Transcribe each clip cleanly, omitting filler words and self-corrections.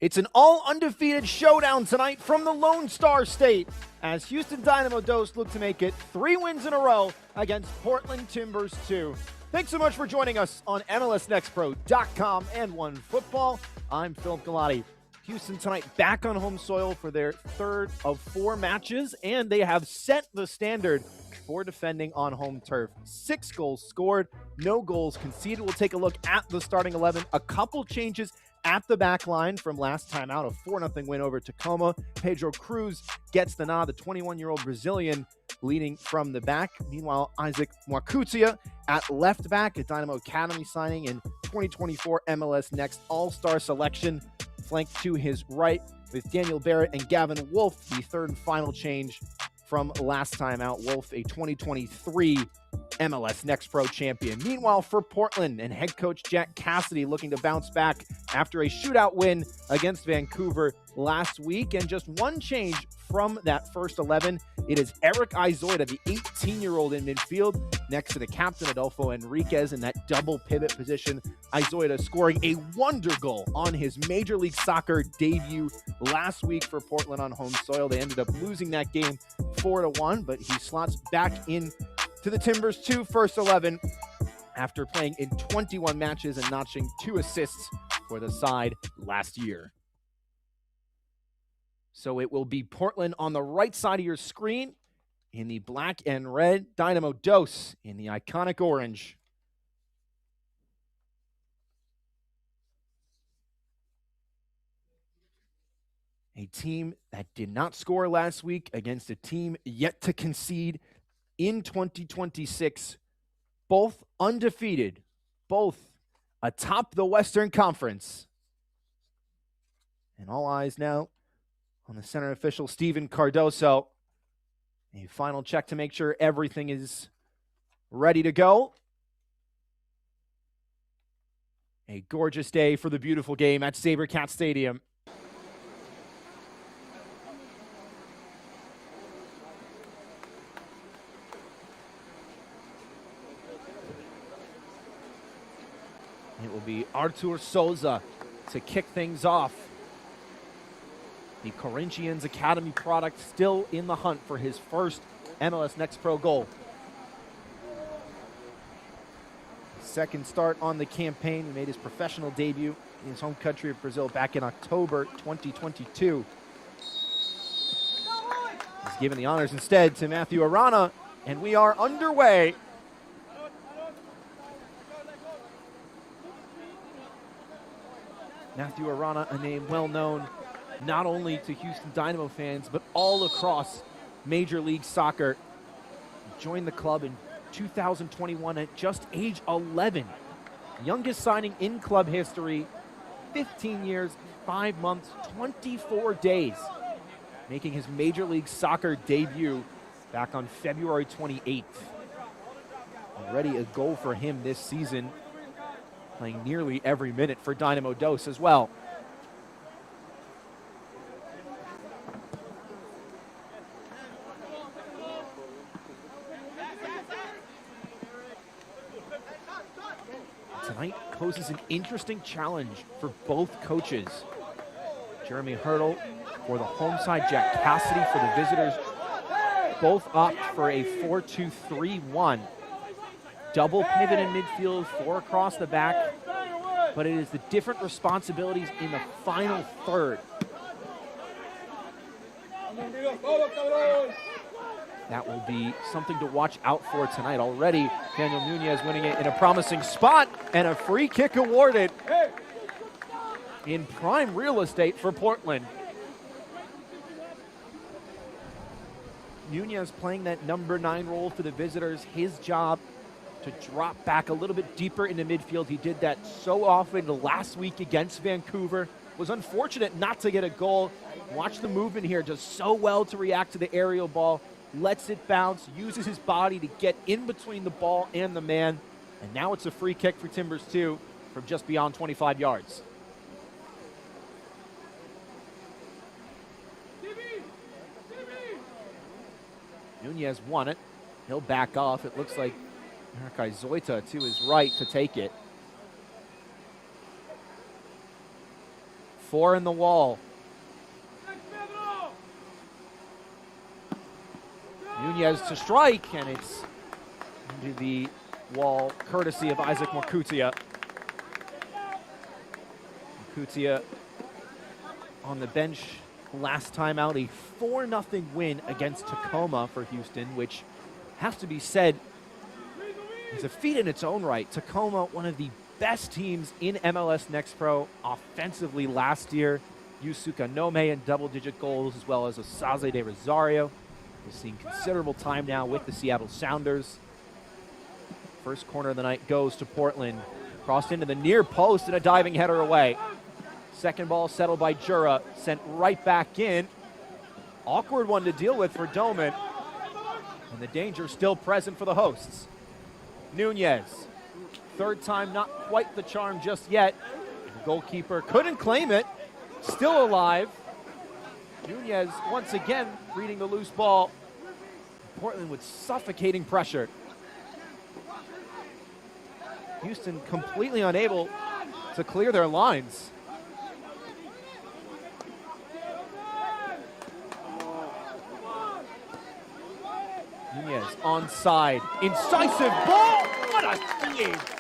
It's an all-undefeated showdown tonight from the Lone Star State as Houston Dynamo Dos look to make it 3 wins in a row against Portland Timbers 2. Thanks so much for joining us on MLSNextPro.com and OneFootball. I'm Philip Galati. Houston tonight back on home soil for their 3rd of 4 matches, and they have set the standard for defending on home turf. 6 goals scored, no goals conceded. We'll take a look at the starting 11. A couple changes at the back line from last time out, a 4-0 win over Tacoma. Pedro Cruz gets the nod, the 21-year-old Brazilian leading from the back. Meanwhile, Isaac Mwakutsia at left back, a Dynamo Academy signing in 2024 MLS Next All-Star selection, flanked to his right with Daniel Barrett and Gavin Wolf, the 3rd and final change from last time out. Wolf, a 2023 MLS Next Pro champion. Meanwhile, for Portland and head coach Jack Cassidy looking to bounce back after a shootout win against Vancouver last week. And just one change from that first 11. It is Eric Izoida, the 18-year-old in midfield, next to the captain Adolfo Enriquez in that double pivot position. Izoida scoring a wonder goal on his Major League Soccer debut last week for Portland on home soil. They ended up losing that game 4-1, but he slots back in to the Timbers 2 first 11 after playing in 21 matches and notching 2 assists for the side last year. So it will be Portland on the right side of your screen in the black and red, Dynamo Dos in the iconic orange. A team that did not score last week against a team yet to concede in 2026, both undefeated, both atop the Western Conference. And all eyes now on the center official, Steven Cardoso. A final check to make sure everything is ready to go. A gorgeous day for the beautiful game at SaberCat Stadium. It will be Artur Souza to kick things off. The Corinthians Academy product still in the hunt for his first MLS Next Pro goal. Second start on the campaign. He made his professional debut in his home country of Brazil back in October 2022. He's given the honors instead to Matthew Arana, and we are underway. Matthew Arana, a name well known not only to Houston Dynamo fans, but all across Major League Soccer. He joined the club in 2021 at just age 11. Youngest signing in club history, 15 years, 5 months, 24 days. Making his Major League Soccer debut back on February 28th. Already a goal for him this season, playing nearly every minute for Dynamo Dos as well. Tonight poses an interesting challenge for both coaches. Jeremy Hurdle for the home side, Jack Cassidy for the visitors. Both opt for a 4-2-3-1. Double pivot in midfield, 4 across the back, but it is the different responsibilities in the final third. That will be something to watch out for tonight. Already, Daniel Nunez winning it in a promising spot, and a free kick awarded in prime real estate for Portland. Nunez playing that number 9 role for the visitors. His job to drop back a little bit deeper into midfield. He did that so often last week against Vancouver. Was unfortunate not to get a goal. Watch the movement here, does so well to react to the aerial ball. Lets it bounce, uses his body to get in between the ball and the man. And now it's a free kick for Timbers 2 from just beyond 25 yards. Nunez won it. He'll back off. It looks like Eric Izoita to his right to take it. 4 in the wall. Nunez to strike, and it's into the wall, courtesy of Isaac Morkutia. Morkutia on the bench last time out, a 4-0 win against Tacoma for Houston, which has to be said is a feat in its own right. Tacoma, one of the best teams in MLS Next Pro offensively last year. Yusuke Nome in double-digit goals, as well as Osaze de Rosario. He's seen considerable time now with the Seattle Sounders. First corner of the night goes to Portland. Crossed into the near post and a diving header away. Second ball settled by Jura, sent right back in. Awkward one to deal with for Doman. And the danger still present for the hosts. Nunez, third time, not quite the charm just yet. The goalkeeper couldn't claim it, still alive. Nunez once again reading the loose ball. Portland with suffocating pressure. Houston completely unable to clear their lines. Nunez onside, incisive ball. What a save!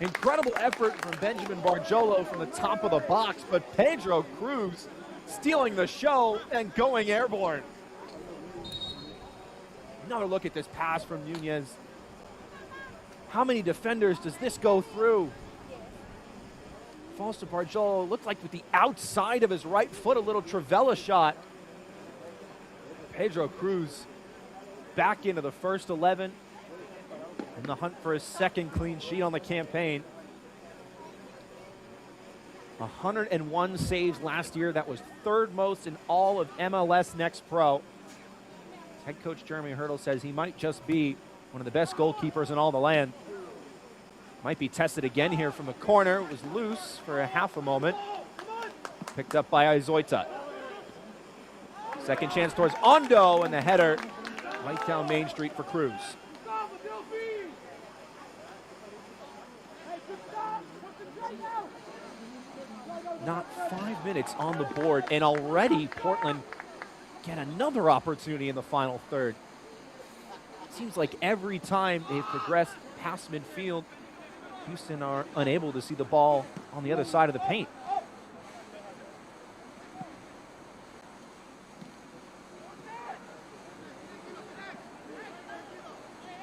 Incredible effort from Benjamin Barjolo from the top of the box, but Pedro Cruz stealing the show and going airborne. Another look at this pass from Nunez. How many defenders does this go through? Falls to Barjolo, looked like with the outside of his right foot, a little Trivela shot. Pedro Cruz back into the first 11 in the hunt for his second clean sheet on the campaign. 101 saves last year. That was third most in all of MLS Next Pro. Head coach Jeremy Hurdle says he might just be one of the best goalkeepers in all the land. Might be tested again here from the corner. It was loose for a half a moment. Picked up by Izoita. Second chance towards Ondo, and the header right down Main Street for Cruz. Not 5 minutes on the board, and already Portland get another opportunity in the final third. Seems like every time they've progressed past midfield, Houston are unable to see the ball on the other side of the paint.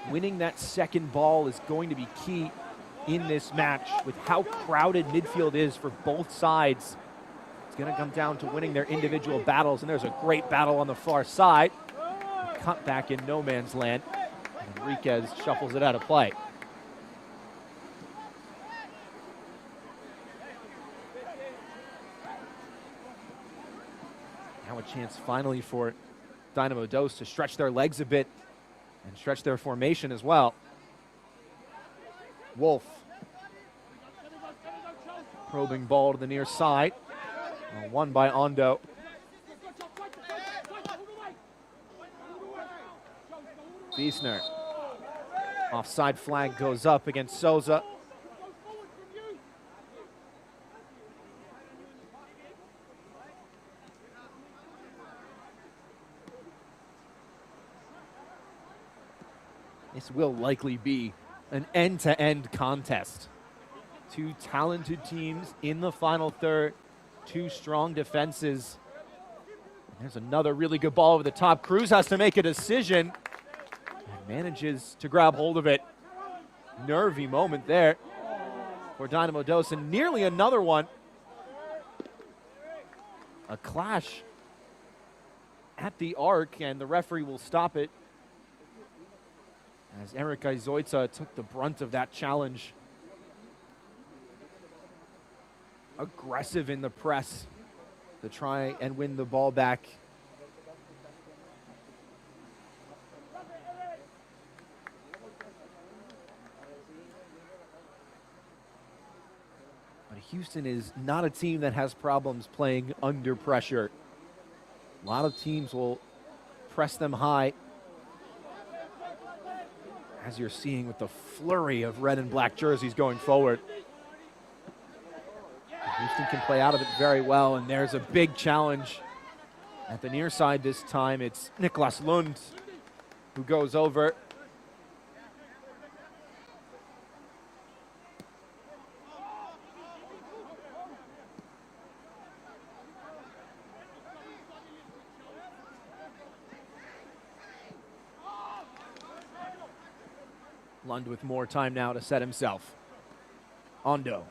Winning that second ball is going to be key in this match with how crowded midfield is for both sides. It's going to come down to winning their individual battles, and there's a great battle on the far side. Cut back in no man's land. Enriquez shuffles it out of play. Now a chance finally for Dynamo Dos to stretch their legs a bit and stretch their formation as well. Wolf. Probing ball to the near side. Won by Ondo. Wiesner. Offside flag goes up against Souza. This will likely be an end-to-end contest. Two talented teams in the final third, two strong defenses. There's another really good ball over the top. Cruz has to make a decision and manages to grab hold of it. Nervy moment there for Dynamo Dos, and nearly another one. A clash at the arc, and the referee will stop it as Eric Izoita took the brunt of that challenge. Aggressive in the press to try and win the ball back. But Houston is not a team that has problems playing under pressure. A lot of teams will press them high, as you're seeing with the flurry of red and black jerseys going forward. Houston can play out of it very well, and there's a big challenge at the near side this time. It's Niklas Lund who goes over. Lund with more time now to set himself. Ondo.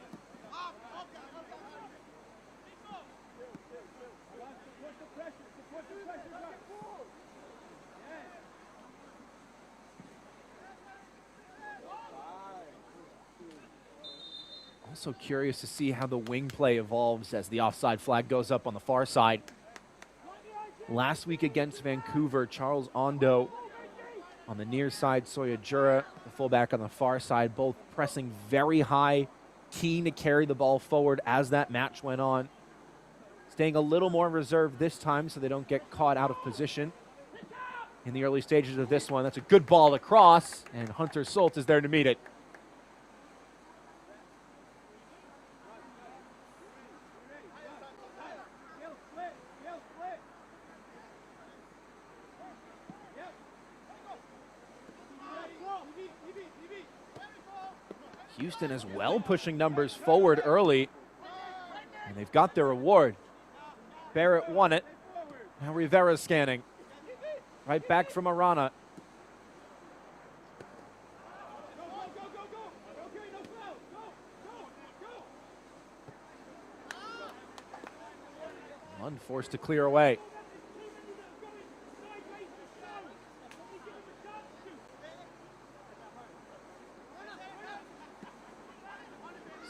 Also curious to see how the wing play evolves as the offside flag goes up on the far side. Last week against Vancouver, Charles Ondo on the near side, Soyajura, the fullback on the far side, both pressing very high, keen to carry the ball forward as that match went on. Staying a little more reserved this time so they don't get caught out of position in the early stages of this one. That's a good ball across, and Hunter Solt is there to meet it. Houston as well pushing numbers forward early, and they've got their reward. Barrett won it. Now Rivera scanning. Right back from Arana. Lund forced to clear away.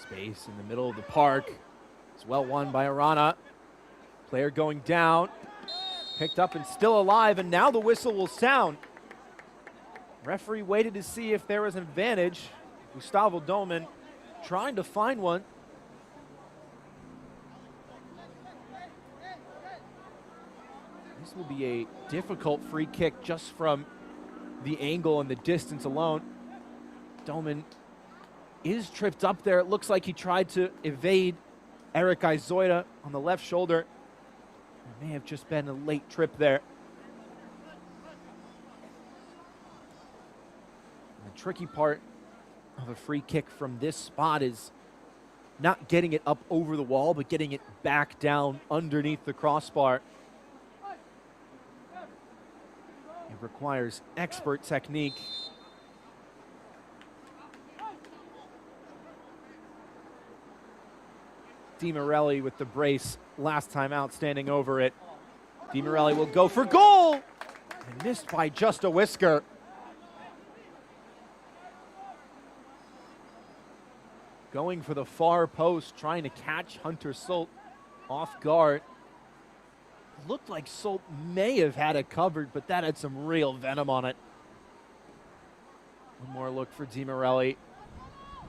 Space in the middle of the park. It's well won by Arana. Player going down. Picked up and still alive, and now the whistle will sound. Referee waited to see if there was an advantage. Gustavo Doman trying to find one. This will be a difficult free kick just from the angle and the distance alone. Doman is tripped up there. It looks like he tried to evade Eric Izoida on the left shoulder. It may have just been a late trip there. And the tricky part of a free kick from this spot is not getting it up over the wall, but getting it back down underneath the crossbar. It requires expert technique. DiMorelli with the brace last time out, standing over it. DiMorelli will go for goal! And missed by just a whisker. Going for the far post, trying to catch Hunter Solt off guard. Looked like Solt may have had it covered, but that had some real venom on it. One more look for DiMorelli.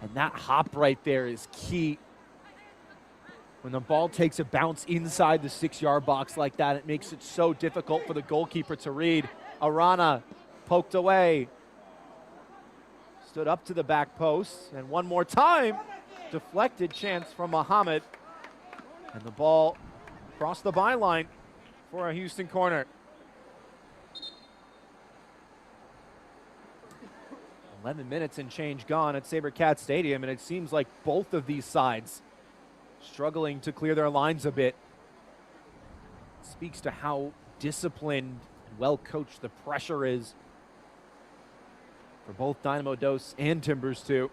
And that hop right there is key. When the ball takes a bounce inside the 6-yard box like that, it makes it so difficult for the goalkeeper to read. Arana poked away. Stood up to the back post, and one more time, deflected chance from Muhammad. And the ball crossed the byline for a Houston corner. 11 minutes and change gone at SaberCat Stadium, and it seems like both of these sides struggling to clear their lines a bit. Speaks to how disciplined and well coached the pressure is for both Dynamo Dos and Timbers 2.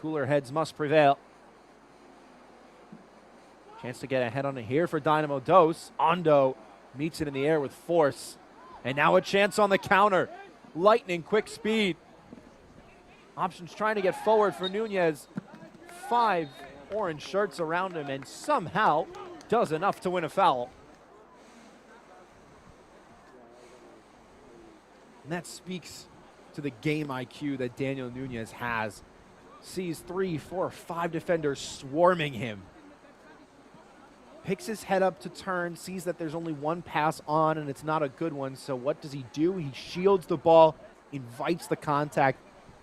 Cooler heads must prevail. Chance to get ahead on it here for Dynamo Dos. Ondo meets it in the air with force. And now a chance on the counter. Lightning quick speed. Options trying to get forward for Nunez. 5 orange shirts around him, and somehow does enough to win a foul. And that speaks to the game IQ that Daniel Nunez has. Sees 3, 4, 5 defenders swarming him. Picks his head up to turn, sees that there's only one pass on, and it's not a good one. So what does he do? He shields the ball, invites the contact,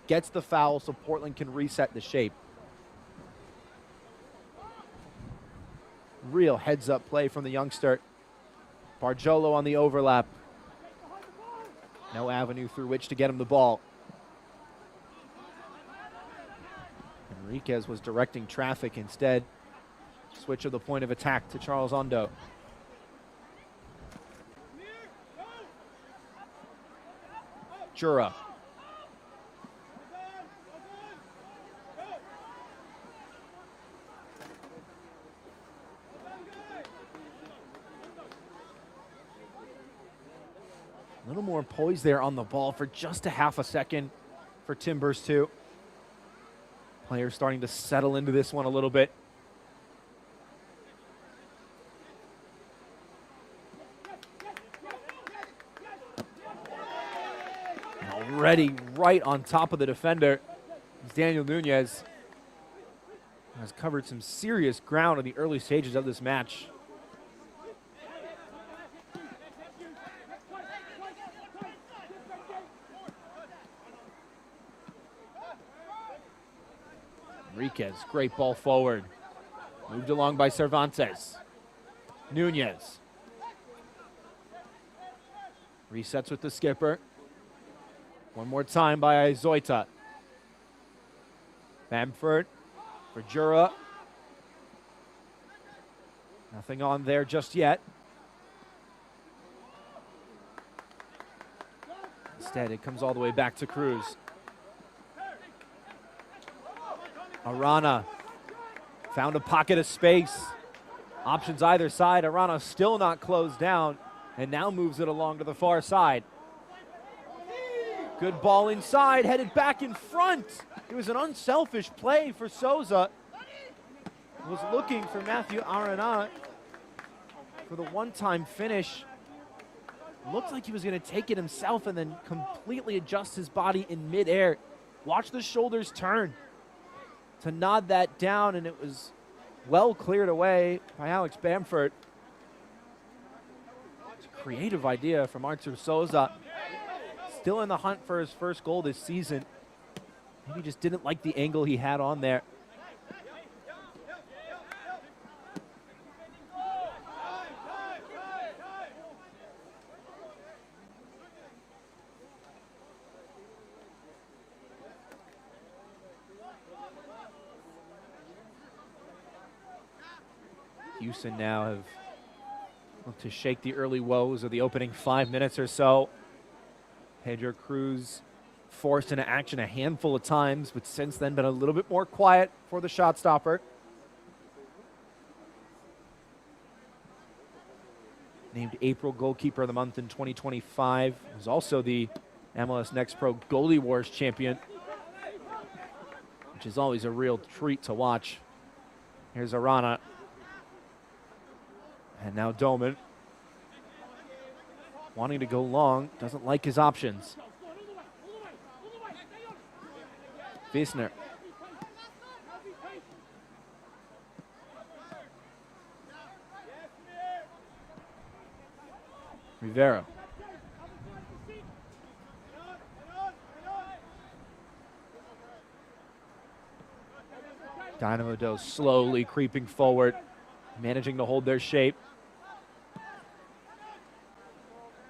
gets the foul so Portland can reset the shape. real heads-up play from the youngster. Bargiolo on the overlap. No avenue through which to get him the ball. Enriquez was directing traffic instead. Switch of the point of attack to Charles Ondo. Jura. A little more poise there on the ball for just a half a second for Timbers too. Players starting to settle into this one a little bit. Already right on top of the defender. Daniel Nunez has covered some serious ground in the early stages of this match. Enriquez, great ball forward. Moved along by Cervantes. Nunez. Resets with the skipper. One more time by Zoita. Bamford for Jura. Nothing on there just yet. Instead, it comes all the way back to Cruz. Arana found a pocket of space. Options either side. Arana still not closed down and now moves it along to the far side. Good ball inside, headed back in front. It was an unselfish play for Souza. Was looking for Matthew Arana for the one-time finish. Looked like he was going to take it himself and then completely adjust his body in midair. Watch the shoulders turn to nod that down, and it was well cleared away by Alex Bamford. It's a creative idea from Artur Souza. Still in the hunt for his first goal this season. Maybe just didn't like the angle he had on there. Houston now have looked to shake the early woes of the opening 5 minutes or so. Pedro Cruz forced into action a handful of times, but since then been a little bit more quiet for the shot stopper. Named April Goalkeeper of the Month in 2025. Was also the MLS Next Pro Goalie Wars champion, which is always a real treat to watch. Here's Arana. And now Doman. Wanting to go long, doesn't like his options. Wiesner. Rivera. Dynamo Dos slowly creeping forward, managing to hold their shape.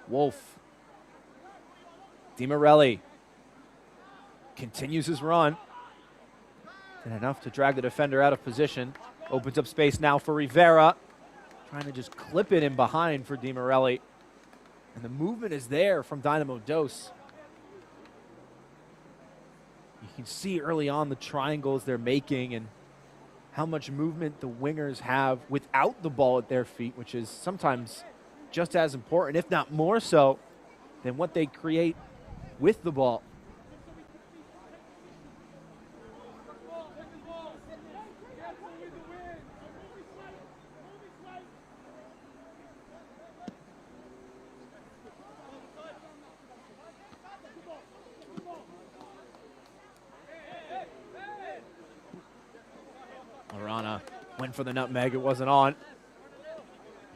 Wolf. Di Morelli continues his run. And enough to drag the defender out of position. Opens up space now for Rivera. Trying to just clip it in behind for Di Morelli. And the movement is there from Dynamo Dos. You can see early on the triangles they're making and how much movement the wingers have without the ball at their feet, which is sometimes just as important, if not more so, than what they create with the ball. Arana went for the nutmeg, it wasn't on.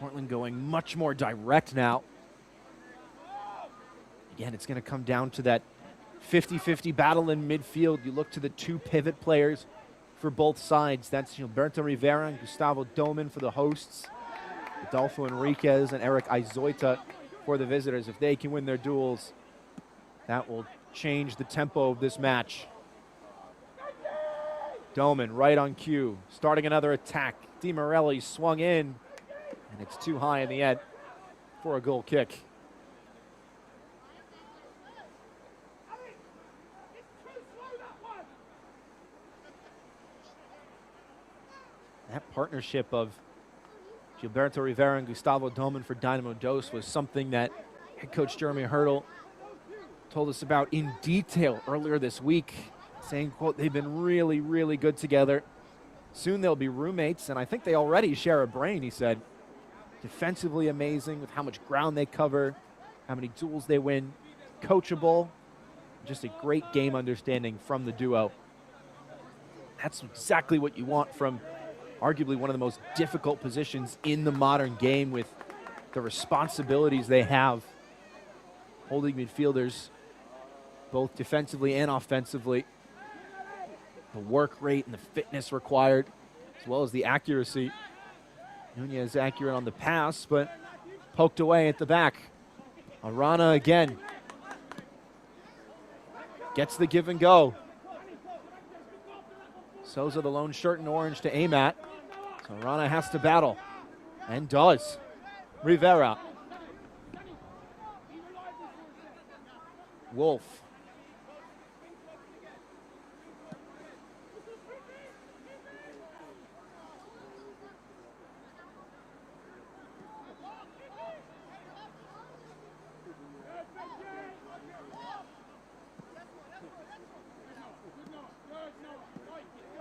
Portland going much more direct now. Again, it's going to come down to that 50-50 battle in midfield. You look to the two pivot players for both sides. That's Gilberto Rivera and Gustavo Doman for the hosts. Adolfo Enriquez and Eric Izoita for the visitors. If they can win their duels, that will change the tempo of this match. Doman right on cue, starting another attack. Di Morelli swung in, and it's too high in the end for a goal kick. That partnership of Gilberto Rivera and Gustavo Doman for Dynamo Dos was something that head coach Jeremy Hurdle told us about in detail earlier this week, saying, quote, they've been really, really good together. Soon they'll be roommates, and I think they already share a brain, he said. Defensively amazing with how much ground they cover, how many duels they win, coachable, just a great game understanding from the duo. That's exactly what you want from arguably one of the most difficult positions in the modern game, with the responsibilities they have, holding midfielders both defensively and offensively. The work rate and the fitness required, as well as the accuracy. Nunez accurate on the pass, but poked away at the back. Arana again gets the give and go. Souza, the lone shirt in orange, to aim at. So Arana has to battle, and does. Rivera. Wolf.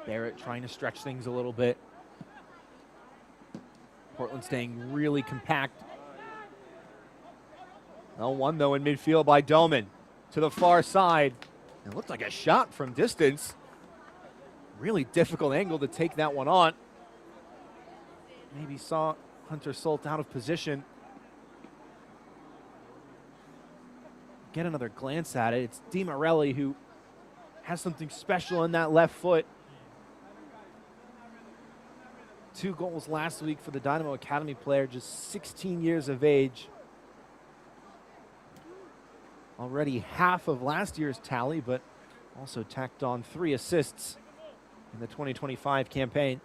Barrett trying to stretch things a little bit. Portland staying really compact. 0-1 though in midfield by Doman to the far side. It looked like a shot from distance. Really difficult angle to take that one on. Maybe saw Hunter Solt out of position. Get another glance at it. It's Di Morelli who has something special in that left foot. 2 goals last week for the Dynamo Academy player, just 16 years of age. Already half of last year's tally, but also tacked on 3 assists in the 2025 campaign.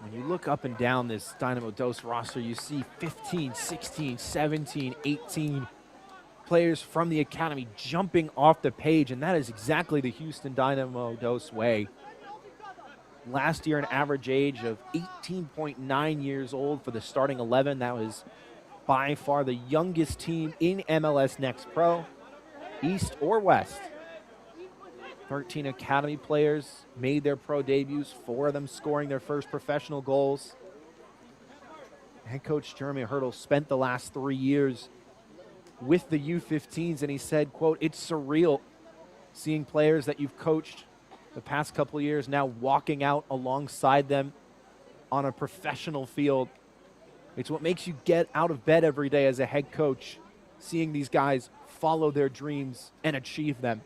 When you look up and down this Dynamo Dos roster, you see 15, 16, 17, 18 players from the academy jumping off the page, and that is exactly the Houston Dynamo Dos way. Last year, an average age of 18.9 years old for the starting 11. That was by far the youngest team in MLS Next Pro, East or West. 13 academy players made their pro debuts, 4 of them scoring their first professional goals. Head coach Jeremy Hurdle spent the last 3 years with the U15s, and he said, quote, it's surreal seeing players that you've coached the past couple of years now walking out alongside them on a professional field. It's what makes you get out of bed every day as a head coach, seeing these guys follow their dreams and achieve them.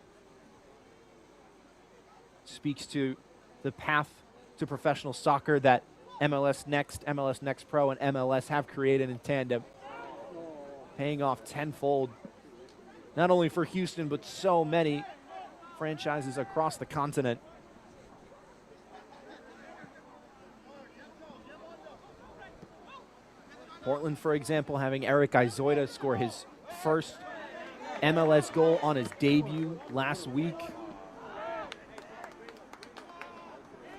Speaks to the path to professional soccer that MLS Next, MLS Next Pro, and MLS have created in tandem, paying off tenfold, not only for Houston, but so many franchises across the continent. Portland, for example, having Eric Izoita score his first MLS goal on his debut last week.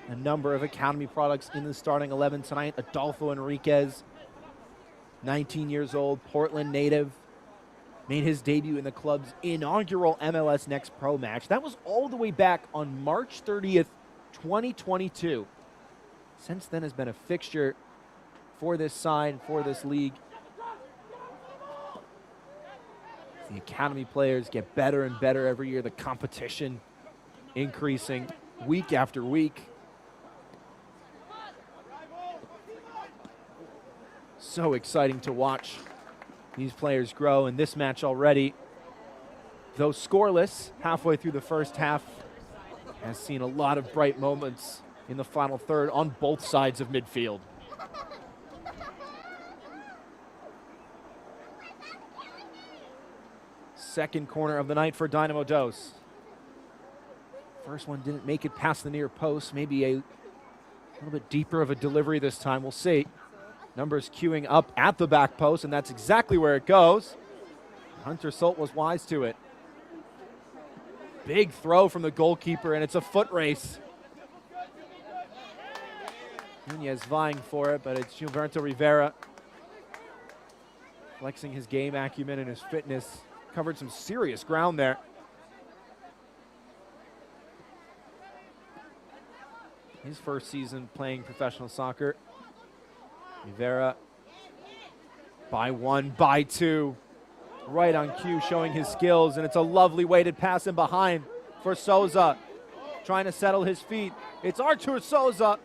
A number of academy products in the starting 11 tonight. Adolfo Enriquez, 19 years old, Portland native, made his debut in the club's inaugural MLS Next Pro match. That was all the way back on March 30th, 2022. Since then has been a fixture for this side, for this league. The academy players get better and better every year. The competition increasing week after week. So exciting to watch these players grow in this match already. Though scoreless halfway through the first half, has seen a lot of bright moments in the final third on both sides of midfield. Second corner of the night for Dynamo Dos. First one didn't make it past the near post. Maybe a little bit deeper of a delivery this time. We'll see. Numbers queuing up at the back post, and that's exactly where it goes. Hunter Solt was wise to it. Big throw from the goalkeeper, and it's a foot race. Nunez vying for it, but it's Gilberto Rivera flexing his game acumen and his fitness. Covered some serious ground there. His first season playing professional soccer. Rivera by one, by two. Right on cue, showing his skills, and it's a lovely weighted pass in behind for Souza. Trying to settle his feet. It's Artur Souza.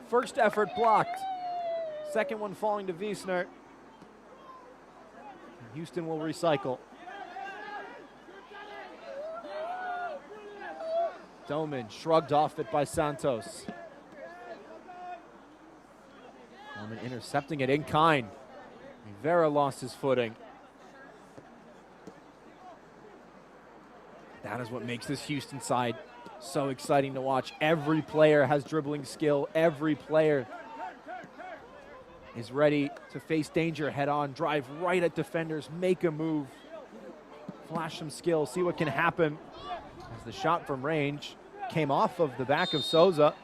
First effort blocked. Second one falling to Wiesner. Houston will recycle. Doman shrugged off it by Santos. Doman intercepting it in kind. Rivera lost his footing. That is what makes this Houston side so exciting to watch. Every player has dribbling skill. Every player is ready to face danger head on, drive right at defenders, make a move, flash some skill, see what can happen. As the shot from range came off of the back of Souza.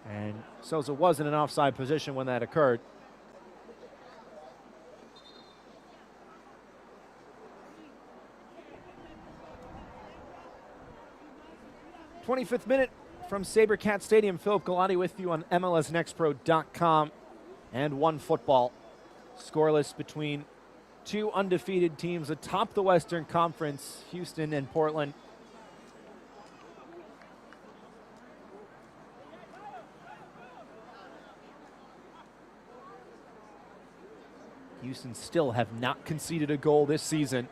And Souza was in an offside position when that occurred. 25th minute from SaberCat Stadium. Philip Galati with you on MLSNextPro.com and OneFootball. Scoreless between two undefeated teams atop the Western Conference, Houston and Portland. Houston still have not conceded a goal this season.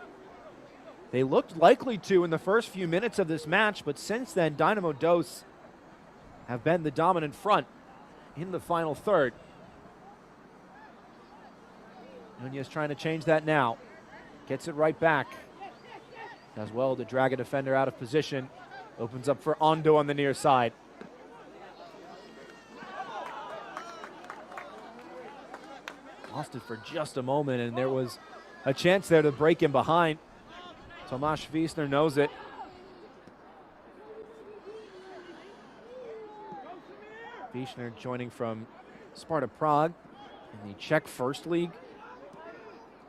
They looked likely to in the first few minutes of this match, but since then, Dynamo Dos have been the dominant front in the final third. Nunez trying to change that now. Gets it right back. Does well to drag a defender out of position. Opens up for Ondo on the near side. Lost it for just a moment, and there was a chance there to break him behind. Tomasz Wiesner knows it. Wiesner joining from Sparta Prague in the Czech First League,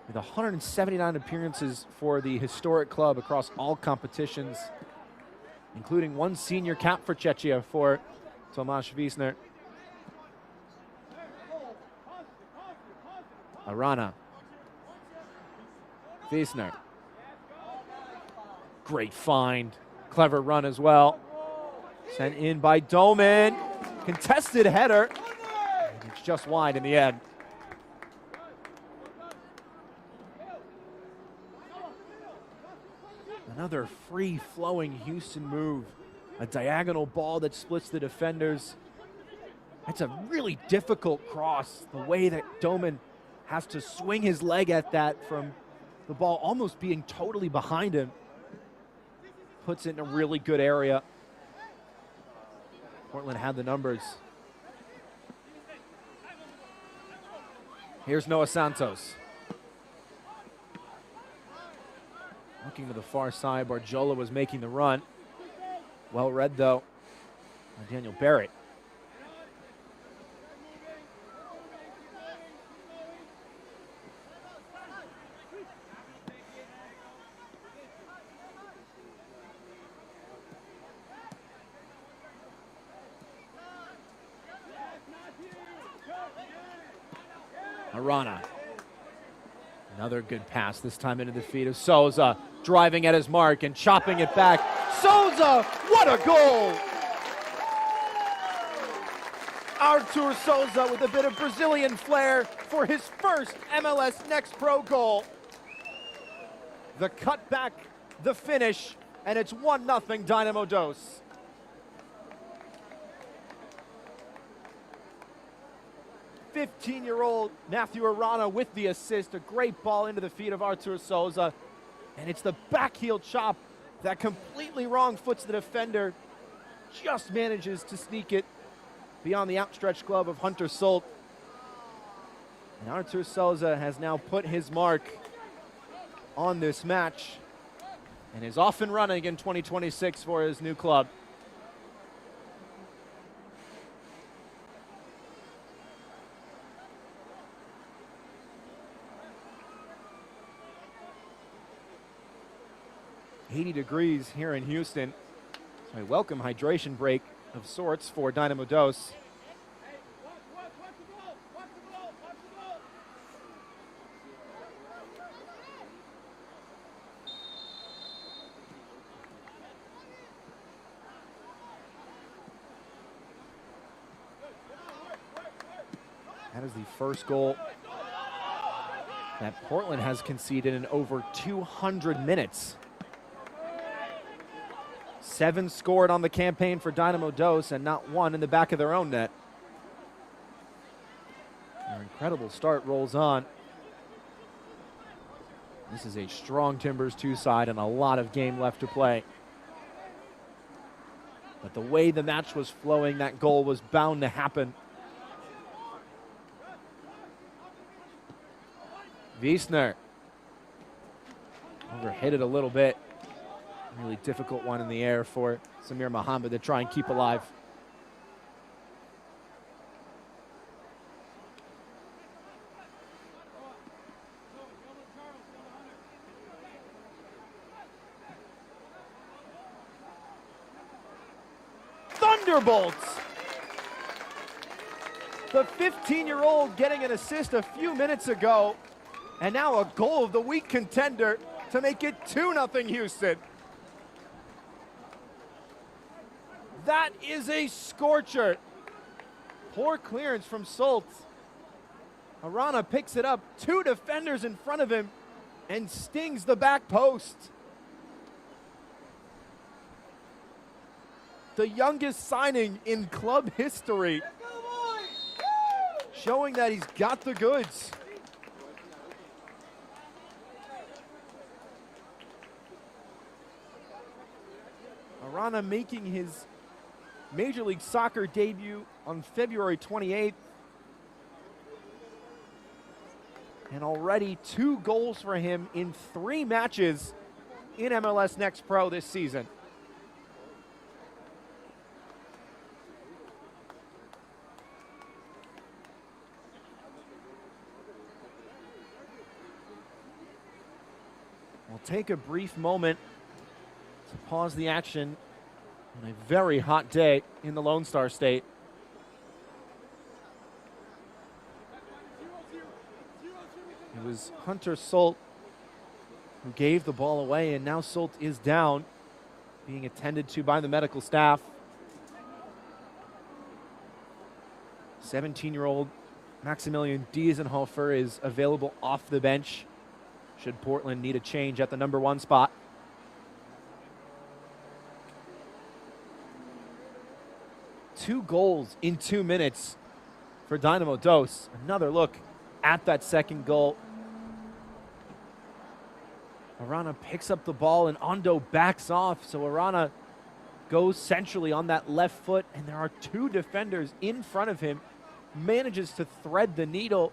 with 179 appearances for the historic club across all competitions, including one senior cap for Czechia for Tomasz Wiesner. Arana. Wiesner. Great find. Clever run as well. Sent in by Doman. Contested header. And it's just wide in the end. Another free-flowing Houston move. A diagonal ball that splits the defenders. It's a really difficult cross. The way that Doman has to swing his leg at that from the ball almost being totally behind him. Puts it in a really good area. Portland had the numbers. Here's Noah Santos. Looking to the far side, Barjola was making the run. Well read, though, by Daniel Barrett. Arana. Another good pass, this time into the feet of Souza, driving at his mark and chopping it back. Souza, what a goal! Artur Souza with a bit of Brazilian flair for his first MLS Next Pro goal. The cutback, the finish, and it's 1-0 Dynamo Dos. '15-year-old Matthew Arana with the assist. A great ball into the feet of Artur Souza. And it's the backheel chop that completely wrong foots the defender. Just manages to sneak it beyond the outstretched glove of Hunter Solt. And Artur Souza has now put his mark on this match and is off and running in 2026 for his new club. .80 degrees here in Houston. So a welcome hydration break of sorts for Dynamo Dos. That is the first goal that Portland has conceded in over 200 minutes. 7 scored on the campaign for Dynamo Dos and not 1 in the back of their own net. Their incredible start rolls on. This is a strong Timbers 2 side and a lot of game left to play. But the way the match was flowing, that goal was bound to happen. Wiesner overhit it a little bit. Really difficult one in the air for Samir Mohammed to try and keep alive. Thunderbolts! The 15-year-old getting an assist a few minutes ago, and now a goal of the week contender to make it 2-0 Houston. That is a scorcher. Poor clearance from Solt. Arana picks it up, 2 defenders in front of him, and stings the back post. The youngest signing in club history, showing that he's got the goods. Arana making his Major League Soccer debut on February 28th. And already 2 goals for him in 3 matches in MLS Next Pro this season. We'll take a brief moment to pause the action on a very hot day in the Lone Star State. It was Hunter Solt who gave the ball away, and now Solt is down, being attended to by the medical staff. 17-year-old Maximilian Diesenhofer is available off the bench should Portland need a change at the number 1 spot. Two goals in 2 minutes for Dynamo Dos. Another look at that second goal. Arana picks up the ball and Ondo backs off, so Arana goes centrally on that left foot, and there are 2 defenders in front of him. Manages to thread the needle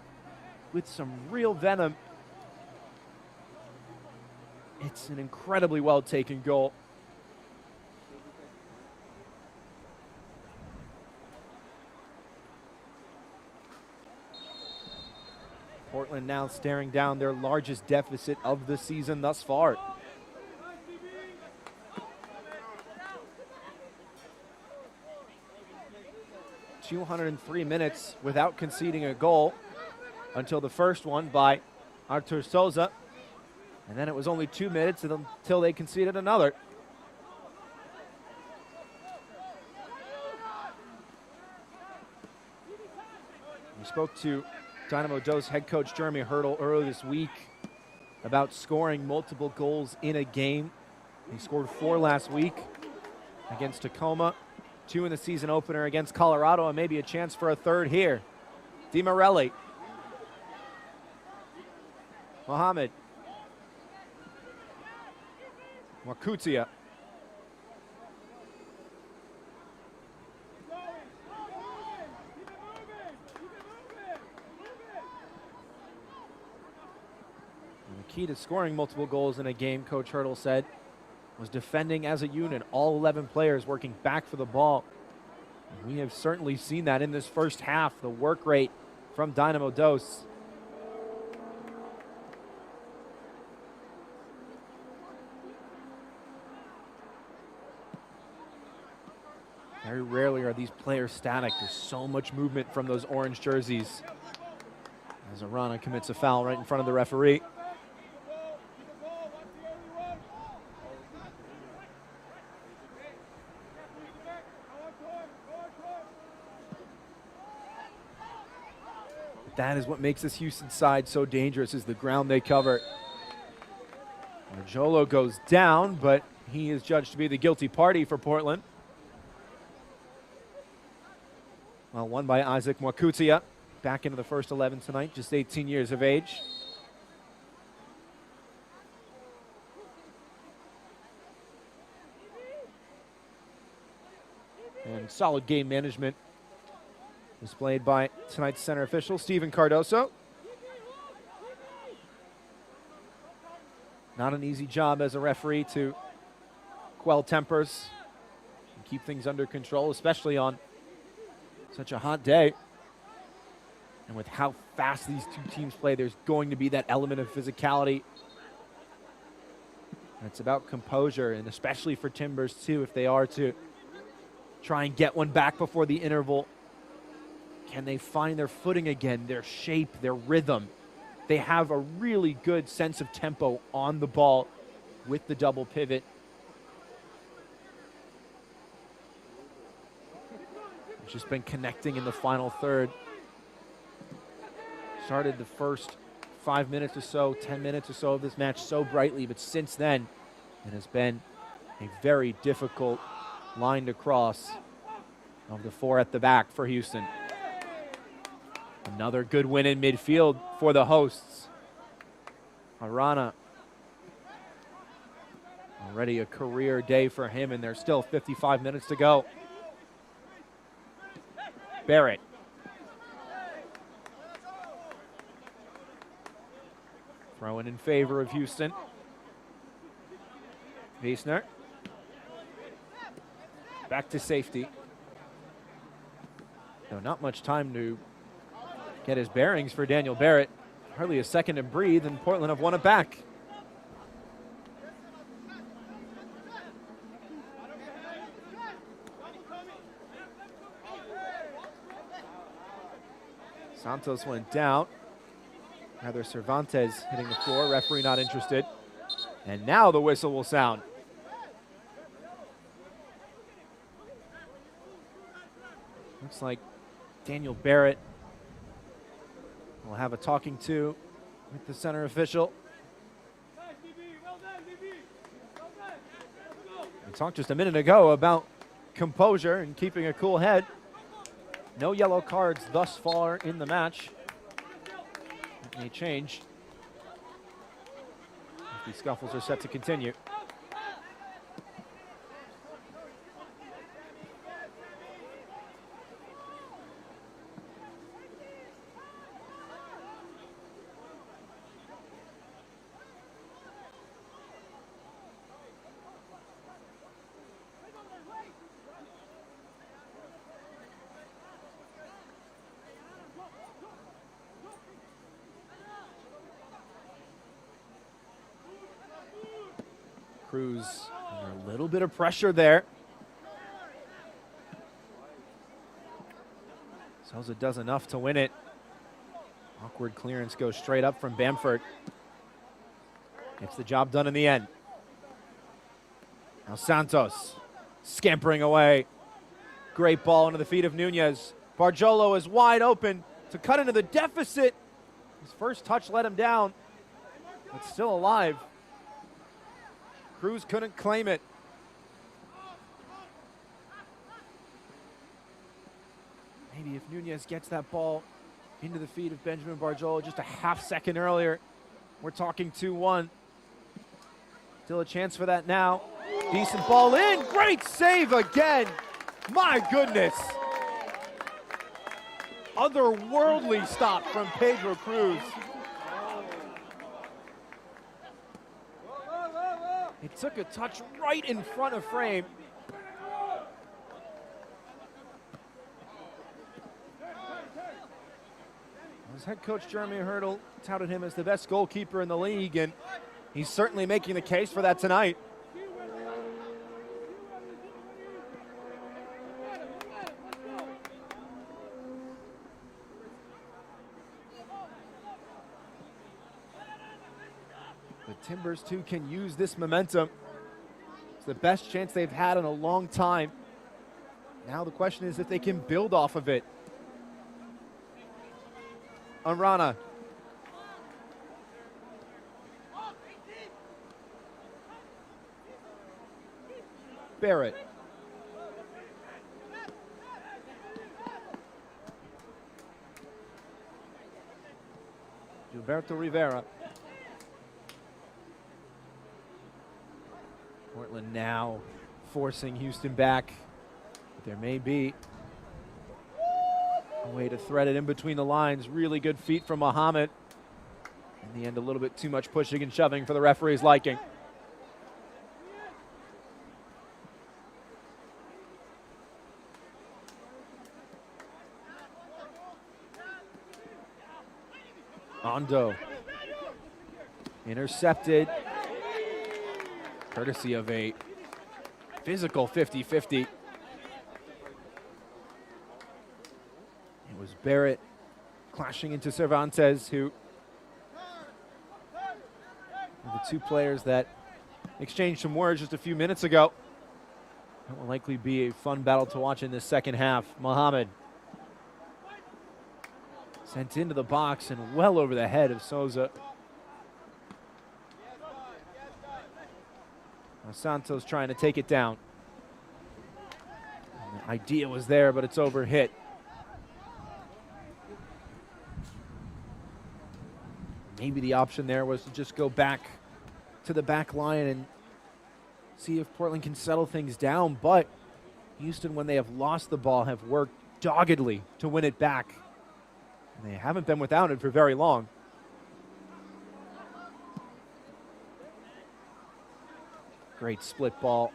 with some real venom. It's an incredibly well-taken goal. Portland now staring down their largest deficit of the season thus far. .203 minutes without conceding a goal until the first one by Artur Souza. And then it was only 2 minutes until they conceded another. spoke to Dynamo Dos head coach Jeremy Hurdle earlier this week about scoring multiple goals in a game. He scored 4 last week against Tacoma, 2 in the season opener against Colorado, and maybe a chance for a third here. Di Morelli. Mohamed. Wakutia. The key to scoring multiple goals in a game, Coach Hurdle said, was defending as a unit, all 11 players working back for the ball. And we have certainly seen that in this first half, the work rate from Dynamo Dos. Very rarely are these players static. There's so much movement from those orange jerseys. As Arana commits a foul right in front of the referee. That is what makes this Houston side so dangerous, is the ground they cover. Marjolo goes down, but he is judged to be the guilty party for Portland. Well, won by Isaac Mwakutia, back into the first 11 tonight, just 18 years of age. And solid game management displayed by tonight's center official, Steven Cardoso. Not an easy job as a referee to quell tempers and keep things under control, especially on such a hot day. And with how fast these two teams play, there's going to be that element of physicality. And it's about composure, and especially for Timbers too, if they are to try and get one back before the interval. Can they find their footing again, their shape, their rhythm? They have a really good sense of tempo on the ball with the double pivot. It's just been connecting in the final third. Started the first 5 minutes or so, 10 minutes or so of this match so brightly, but since then, it has been a very difficult line to cross of the 4 at the back for Houston. Another good win in midfield for the hosts. Arana, already a career day for him, and there's still 55 minutes to go. Barrett. Throwing in favor of Houston. Wiesner. Back to safety. No, not much time to get his bearings for Daniel Barrett. Hardly a second to breathe, and Portland have won it back. Santos went down. Rather, Cervantes hitting the floor. Referee not interested. And now the whistle will sound. Looks like Daniel Barrett will have a talking to with the center official. We talked just a minute ago about composure and keeping a cool head. No yellow cards thus far in the match. It may change. These scuffles are set to continue. Cruz under a little bit of pressure there. Sousa does enough to win it. Awkward clearance goes straight up from Bamford. Gets the job done in the end. Now Santos scampering away. Great ball into the feet of Nunez. Barjolo is wide open. to cut into the deficit. His first touch let him down, but still alive. Cruz couldn't claim it. Maybe if Nunez gets that ball into the feet of Benjamin Barjolo just a half second earlier, we're talking 2-1. Still a chance for that now. Decent ball in. Great save again. My goodness. Otherworldly stop from Pedro Cruz. He took a touch right in front of frame. His head coach Jeremy Hurdle touted him as the best goalkeeper in the league, and he's certainly making the case for that tonight. The Timbers, too, can use this momentum. It's the best chance they've had in a long time. Now the question is if they can build off of it. Arana. Barrett. Gilberto Rivera. Portland now forcing Houston back. But there may be a way to thread it in between the lines. Really good feet from Mohamed. In the end, a little bit too much pushing and shoving for the referee's liking. Ondo. Intercepted. Courtesy of a physical 50-50. It was Barrett clashing into Cervantes, who the two players that exchanged some words just a few minutes ago. That will likely be a fun battle to watch in this second half. Mohamed sent into the box and well over the head of Souza. Now Santos trying to take it down. And the idea was there, but it's overhit. Maybe the option there was to just go back to the back line and see if Portland can settle things down. But Houston, when they have lost the ball, have worked doggedly to win it back. And they haven't been without it for very long. Great split ball.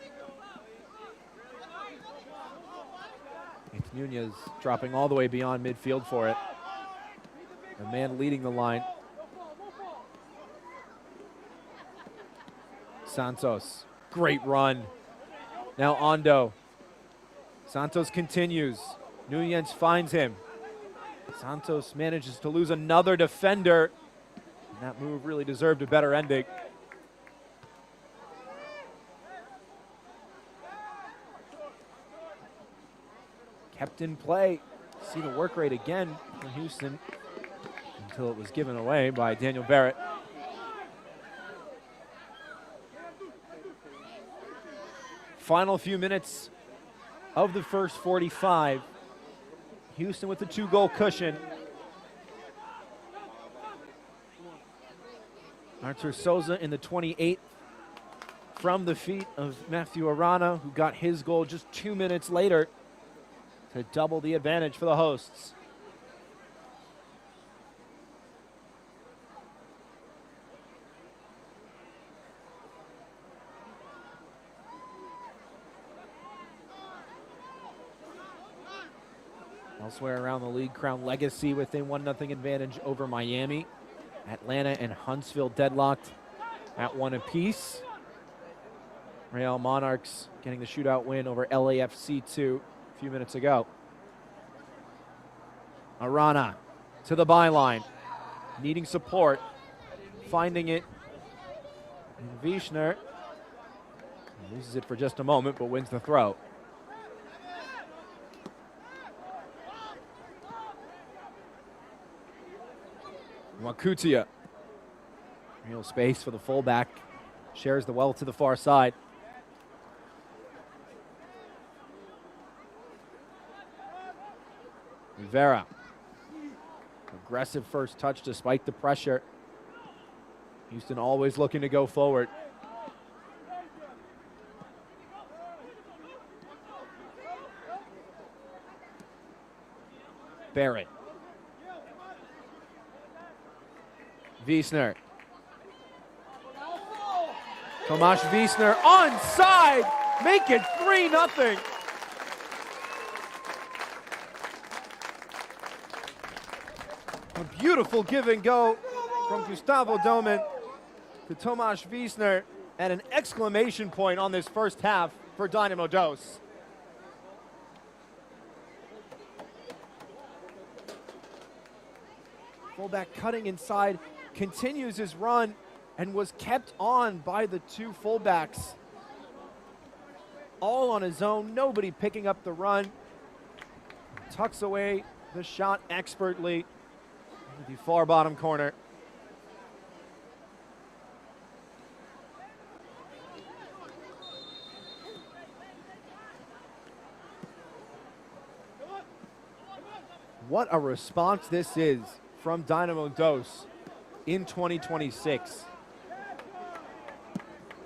It's Nunez dropping all the way beyond midfield for it. The man leading the line. Santos, great run. Now Ondo. Santos continues. Nunez finds him. Santos manages to lose another defender. And that move really deserved a better ending. Kept in play. See the work rate again for Houston until it was given away by Daniel Barrett. Final few minutes of the first 45. Houston with the 2-goal cushion. Artur Souza in the 28th from the feet of Matthew Arana, who got his goal just 2 minutes later to double the advantage for the hosts. Elsewhere around the league, Crown Legacy with a 1-0 advantage over Miami. Atlanta and Huntsville deadlocked at 1 apiece. Real Monarchs getting the shootout win over LAFC 2 a few minutes ago. Arana to the byline, needing support, finding it. And Wiesner loses it for just a moment, but wins the throw. Wakutia. Real space for the fullback. Shares the well to the far side. Rivera. Aggressive first touch despite the pressure. Houston always looking to go forward. Barrett. Wiesner. Tomasz Wiesner onside. Make it 3-0. A beautiful give and go from Gustavo Domen to Tomasz Wiesner, and an exclamation point on this first half for Dynamo Dos. Fullback cutting inside, continues his run, and was kept on by the two fullbacks. All on his own, nobody picking up the run. Tucks away the shot expertly into the far bottom corner. What a response this is from Dynamo Dos in 2026.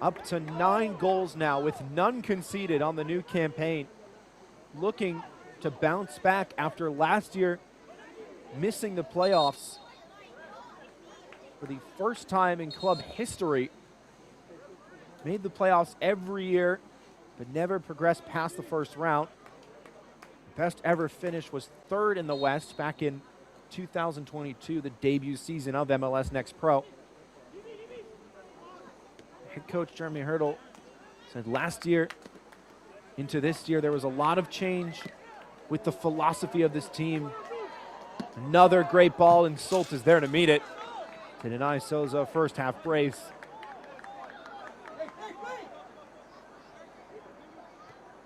Up to 9 goals now with none conceded on the new campaign. Looking to bounce back after last year missing the playoffs for the first time in club history. Made the playoffs every year, but never progressed past the first round. Best ever finish was 3rd in the West back in 2022, the debut season of MLS Next Pro. Head coach Jeremy Hurdle said last year into this year there was a lot of change with the philosophy of this team. Another great ball, and Solt is there to meet it to deny Souza first half brace.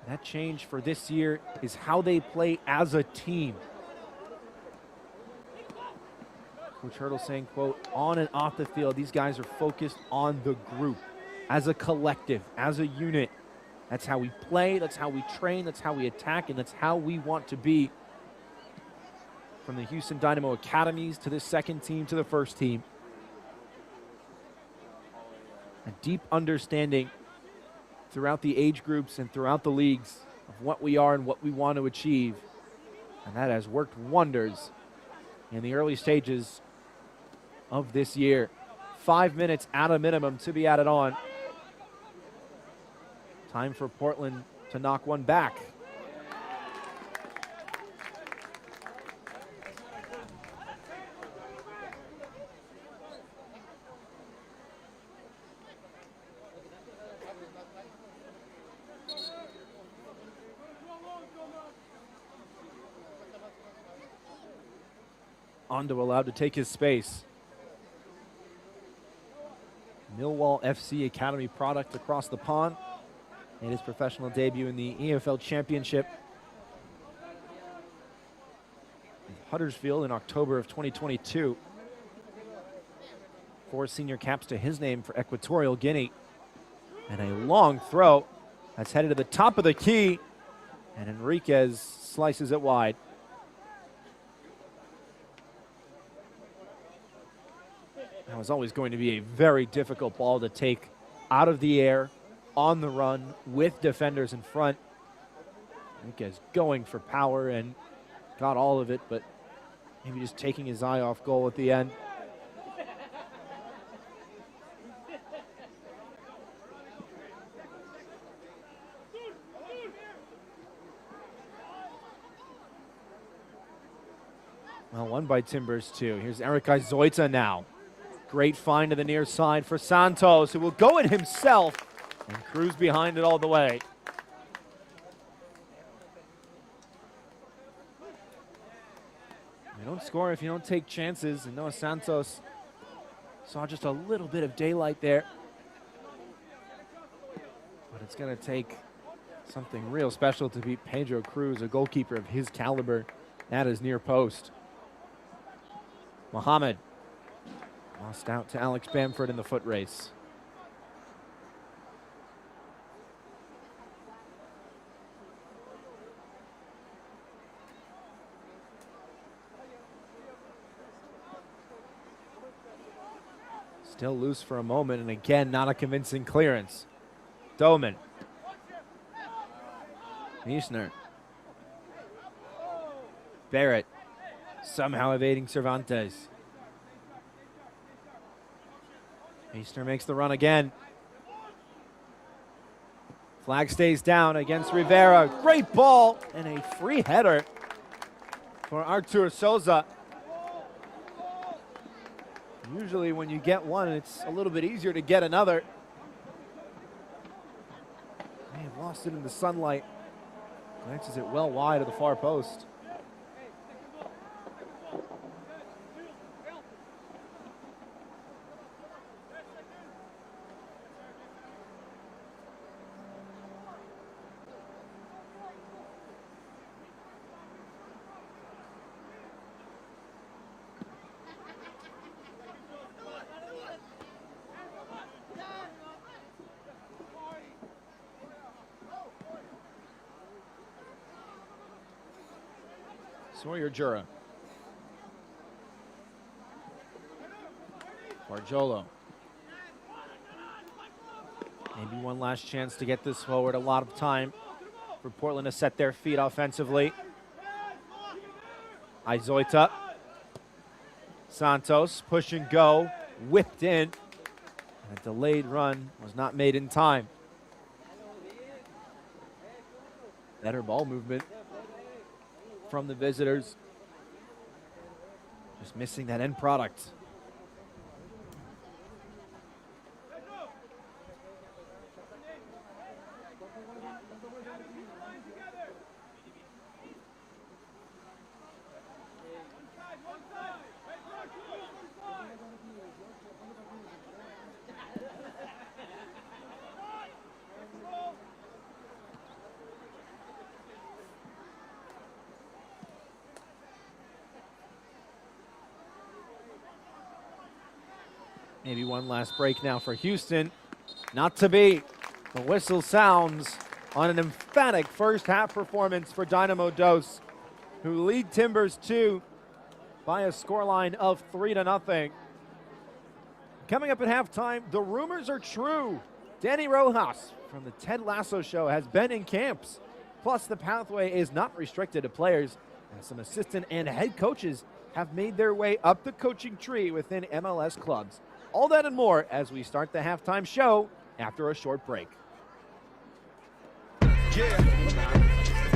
That change for this year is how they play as a team. Coach Hurdle saying, quote, on and off the field, these guys are focused on the group, as a collective, as a unit. That's how we play, that's how we train, that's how we attack, and that's how we want to be. From the Houston Dynamo academies to the second team to the first team. A deep understanding throughout the age groups and throughout the leagues of what we are and what we want to achieve. And that has worked wonders in the early stages of this year. 5 minutes at a minimum to be added on. Time for Portland to knock one back. Ondo allowed to take his space. Millwall FC Academy product across the pond. Made his professional debut in the EFL Championship with Huddersfield in October of 2022. 4 senior caps to his name for Equatorial Guinea. And a long throw that's headed to the top of the key. And Enriquez slices it wide. That was always going to be a very difficult ball to take out of the air, on the run, with defenders in front. Enriquez going for power and got all of it, but maybe just taking his eye off goal at the end. Well, won by Timbers too. Here's Eric Izoita now. Great find to the near side for Santos, who will go it himself and cruise behind it all the way. You don't score if you don't take chances, and Noah Santos saw just a little bit of daylight there. But it's going to take something real special to beat Pedro Cruz, a goalkeeper of his caliber, at his near post. Mohamed Lost out to Alex Bamford in the foot race. Still loose for a moment, and again, not a convincing clearance. Doman. Wiesner. Barrett. Somehow evading Cervantes. Wiesner makes the run again. Flag stays down against Rivera. Great ball and a free header for Artur Souza. Usually when you get one, it's a little bit easier to get another. May have lost it in the sunlight. Glances it well wide of the far post. Sawyer Jura. Barjolo. Maybe one last chance to get this forward. A lot of time for Portland to set their feet offensively. Izoita. Santos, push and go. Whipped in. A delayed run was not made in time. Better ball movement from the visitors. Just missing that end product. Maybe one last break now for Houston. Not to be. The whistle sounds on an emphatic first half performance for Dynamo Dos, who lead Timbers 2 by a scoreline of 3-0. Coming up at halftime, the rumors are true. Danny Rojas from the Ted Lasso Show has been in camps. Plus, the pathway is not restricted to players, and some assistant and head coaches have made their way up the coaching tree within MLS clubs. All that and more as we start the halftime show after a short break. Yeah,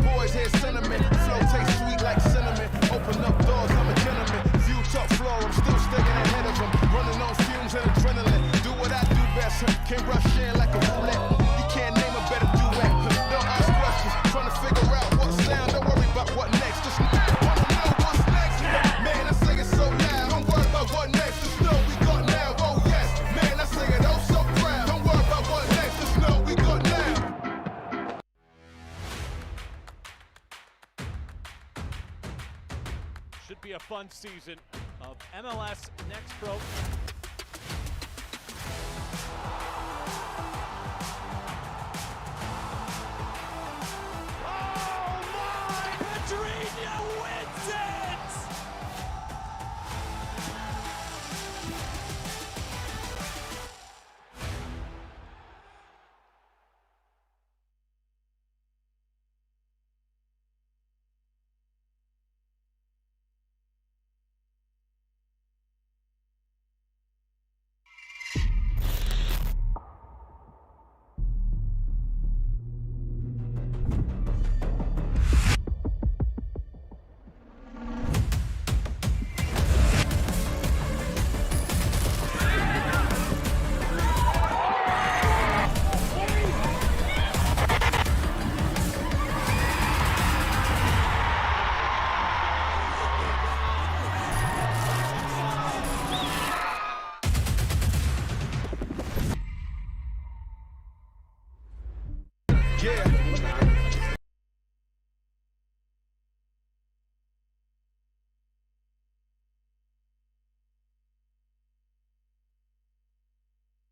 boys hear sentiment, flow tastes sweet like cinnamon. Open up doors, I'm a gentleman. View top floor, I'm still staying ahead of them. Running on fumes and adrenaline. Do what I do best, can't rush in like a roulette. You can't name a better duet. Don't ask questions, trying to figure out what sound. Don't worry about what next, just wanna know what's next. Man, I say it so loud. Don't worry about what next, just know we got now. Oh yes, man, I say it oh so proud. Don't worry about what next, just know we got now. Should be a fun season of MLS Next Pro. Oh my! Pedrinho wins it!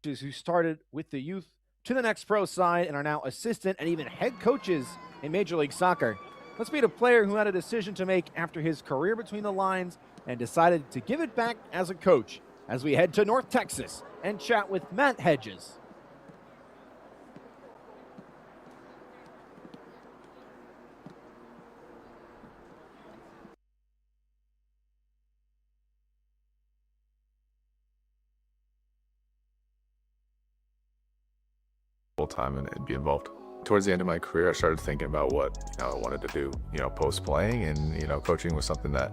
who started with the youth to the next pro side and are now assistant and even head coaches in Major League Soccer. Let's meet a player who had a decision to make after his career between the lines and decided to give it back as a coach as we head to North Texas and chat with Matt Hedges. Full time and be involved. Towards the end of my career, I started thinking about what I wanted to do, post playing, and coaching was something that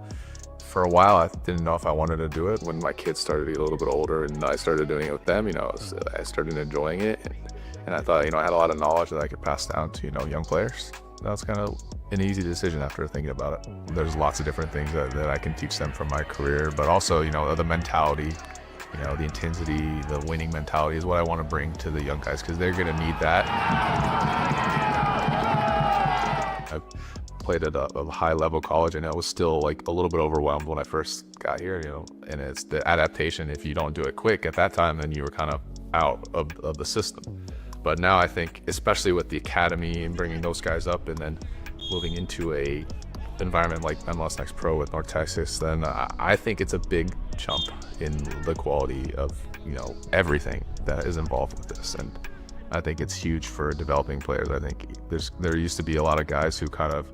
for a while I didn't know if I wanted to do it. When my kids started to get a little bit older and I started doing it with them, I started enjoying it, and I thought I had a lot of knowledge that I could pass down to young players. That was kind of an easy decision after thinking about it. There's lots of different things that I can teach them from my career, but also the mentality. The intensity, the winning mentality is what I want to bring to the young guys because they're going to need that. I played at a high-level college, and I was still a little bit overwhelmed when I first got here, and it's the adaptation. If you don't do it quick at that time, then you were kind of out of the system. But now I think, especially with the academy and bringing those guys up and then moving into a environment like MLS Next Pro with North Texas, then I think it's a big jump in the quality of everything that is involved with this, and I think it's huge for developing players. I think there used to be a lot of guys who kind of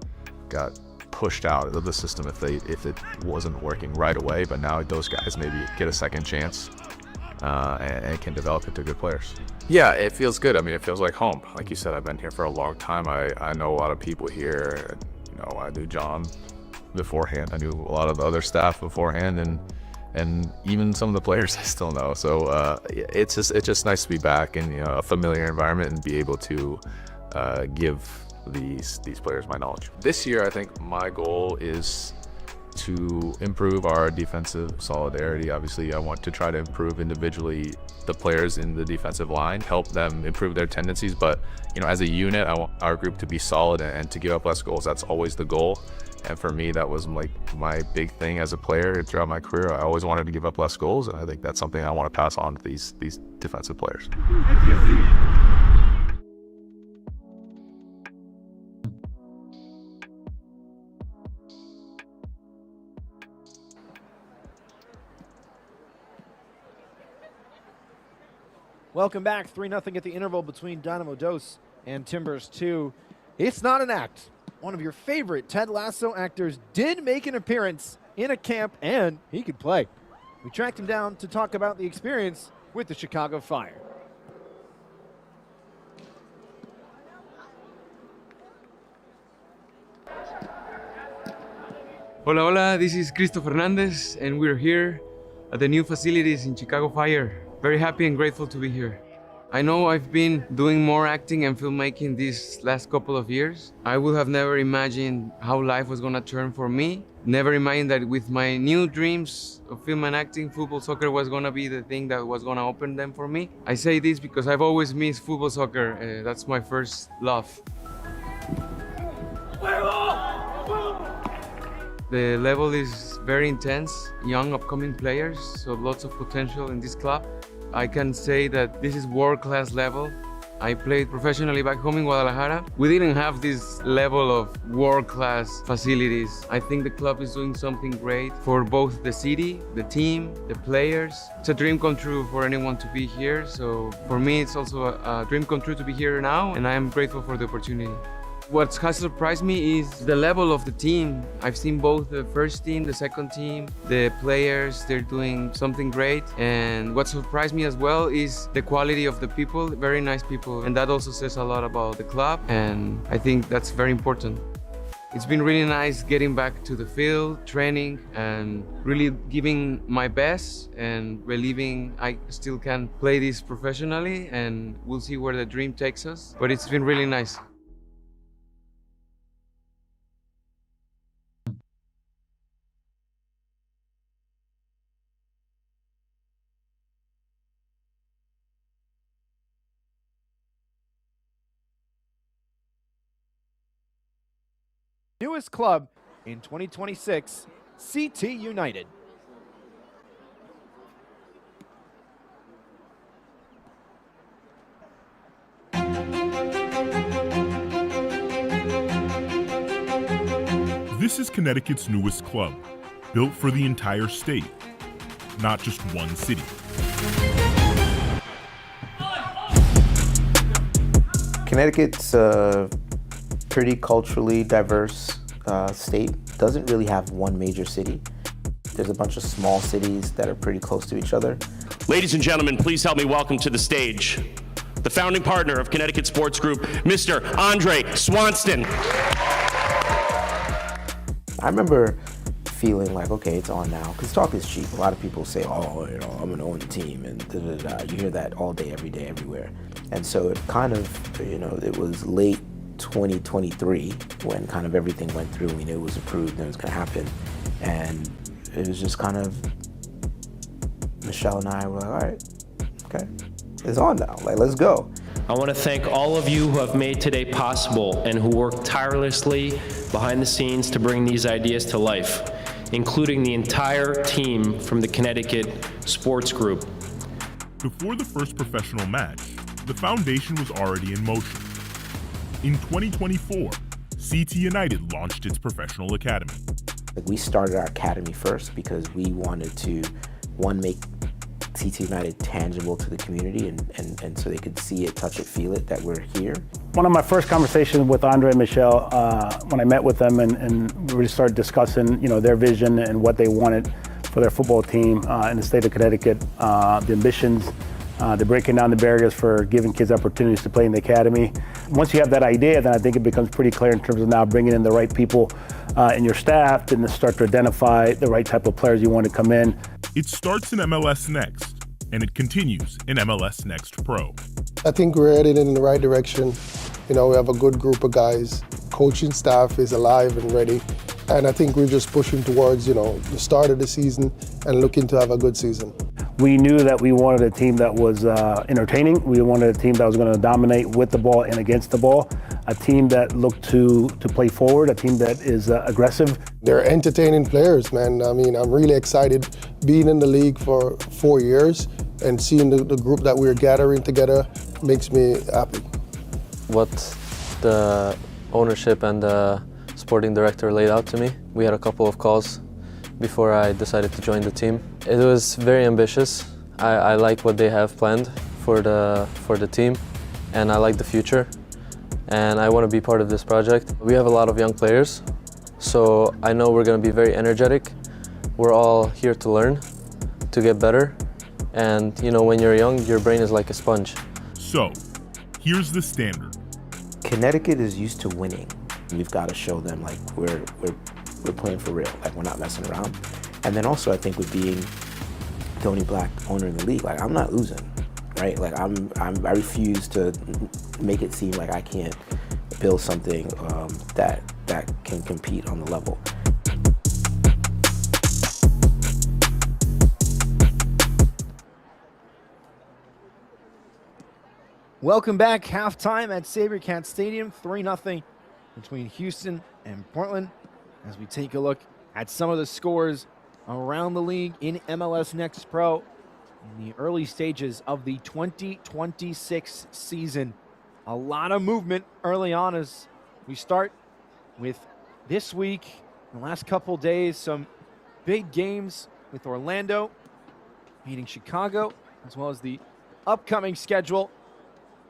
got pushed out of the system if it wasn't working right away, but now those guys maybe get a second chance and can develop into good players. Yeah, it feels good. I mean, it feels like home. Like you said, I've been here for a long time. I know a lot of people here. I knew John beforehand. I knew a lot of the other staff beforehand, and even some of the players I still know. So it's just nice to be back in a familiar environment and be able to give these players my knowledge. This year, I think my goal is to improve our defensive solidarity. Obviously, I want to try to improve individually the players in the defensive line, help them improve their tendencies. But as a unit, I want our group to be solid and to give up less goals. That's always the goal. And for me, that was my big thing as a player throughout my career. I always wanted to give up less goals, and I think that's something I want to pass on to these defensive players. Welcome back. 3-0 at the interval between Dynamo Dos and Timbers 2. It's not an act. One of your favorite Ted Lasso actors did make an appearance in a camp, and he could play. We tracked him down to talk about the experience with the Chicago Fire. Hola, hola, this is Cristo Fernandez, and we're here at the new facilities in Chicago Fire. Very happy and grateful to be here. I know I've been doing more acting and filmmaking these last couple of years. I would have never imagined how life was gonna turn for me. Never imagined that with my new dreams of film and acting, football soccer was gonna be the thing that was gonna open them for me. I say this because I've always missed football soccer. That's my first love. The level is very intense, young upcoming players, so lots of potential in this club. I can say that this is world-class level. I played professionally back home in Guadalajara. We didn't have this level of world-class facilities. I think the club is doing something great for both the city, the team, the players. It's a dream come true for anyone to be here. So for me, it's also a dream come true to be here now, and I am grateful for the opportunity. What has surprised me is the level of the team. I've seen both the first team, the second team, the players, they're doing something great. And what surprised me as well is the quality of the people, very nice people. And that also says a lot about the club, and I think that's very important. It's been really nice getting back to the field, training, and really giving my best and believing I still can play this professionally, and we'll see where the dream takes us. But it's been really nice. Newest club in 2026, CT United. This is Connecticut's newest club, built for the entire state, not just one city. Connecticut's a pretty culturally diverse state. Doesn't really have one major city. There's a bunch of small cities that are pretty close to each other. Ladies and gentlemen, please help me welcome to the stage the founding partner of Connecticut Sports Group, Mr. Andre Swanston. I remember feeling like, okay, it's on now, because talk is cheap. A lot of people say, oh, you know, I'm gonna own the team, and da-da-da. You hear that all day, everywhere. And so it kind of, you know, it was late 2023 when kind of everything went through. We knew it was approved and it was gonna happen. And it was just kind of, Michelle and I were like, all right, okay, it's on now, like, let's go. I want to thank all of you who have made today possible and who worked tirelessly behind the scenes to bring these ideas to life, including the entire team from the Connecticut Sports Group. Before the first professional match, the foundation was already in motion. In 2024, CT United launched its professional academy. We started our academy first because we wanted to, one, make CT United tangible to the community and so they could see it, touch it, feel it, that we're here. One of my first conversations with Andre and Michelle, when I met with them and we really started discussing, you know, their vision and what they wanted for their football team in the state of Connecticut, the ambitions, they're breaking down the barriers for giving kids opportunities to play in the academy. Once you have that idea, then I think it becomes pretty clear in terms of now bringing in the right people in your staff and to start to identify the right type of players you want to come in. It starts in MLS Next, and it continues in MLS Next Pro. I think we're headed in the right direction. You know, we have a good group of guys. Coaching staff is alive and ready. And I think we're just pushing towards, you know, the start of the season and looking to have a good season. We knew that we wanted a team that was entertaining. We wanted a team that was going to dominate with the ball and against the ball. A team that looked to play forward, a team that is aggressive. They're entertaining players, man. I mean, I'm really excited being in the league for 4 years and seeing the group that we're gathering together makes me happy. What the ownership and the sporting director laid out to me, we had a couple of calls before I decided to join the team. It was very ambitious. I like what they have planned for the team, and I like the future, and I want to be part of this project. We have a lot of young players, so I know we're going to be very energetic. We're all here to learn, to get better, and you know, when you're young, your brain is like a sponge. So, here's the standard. Connecticut is used to winning. We've got to show them like we're playing for real, like we're not messing around. And then also I think with being the only black owner in the league, like I'm not losing, right? Like I refuse to make it seem like I can't build something that can compete on the level. Welcome back. Halftime at SaberCat Stadium, 3-0 between Houston and Portland. As we take a look at some of the scores around the league in MLS Next Pro in the early stages of the 2026 season. A lot of movement early on as we start with this week, the last couple days, some big games with Orlando meeting Chicago, as well as the upcoming schedule.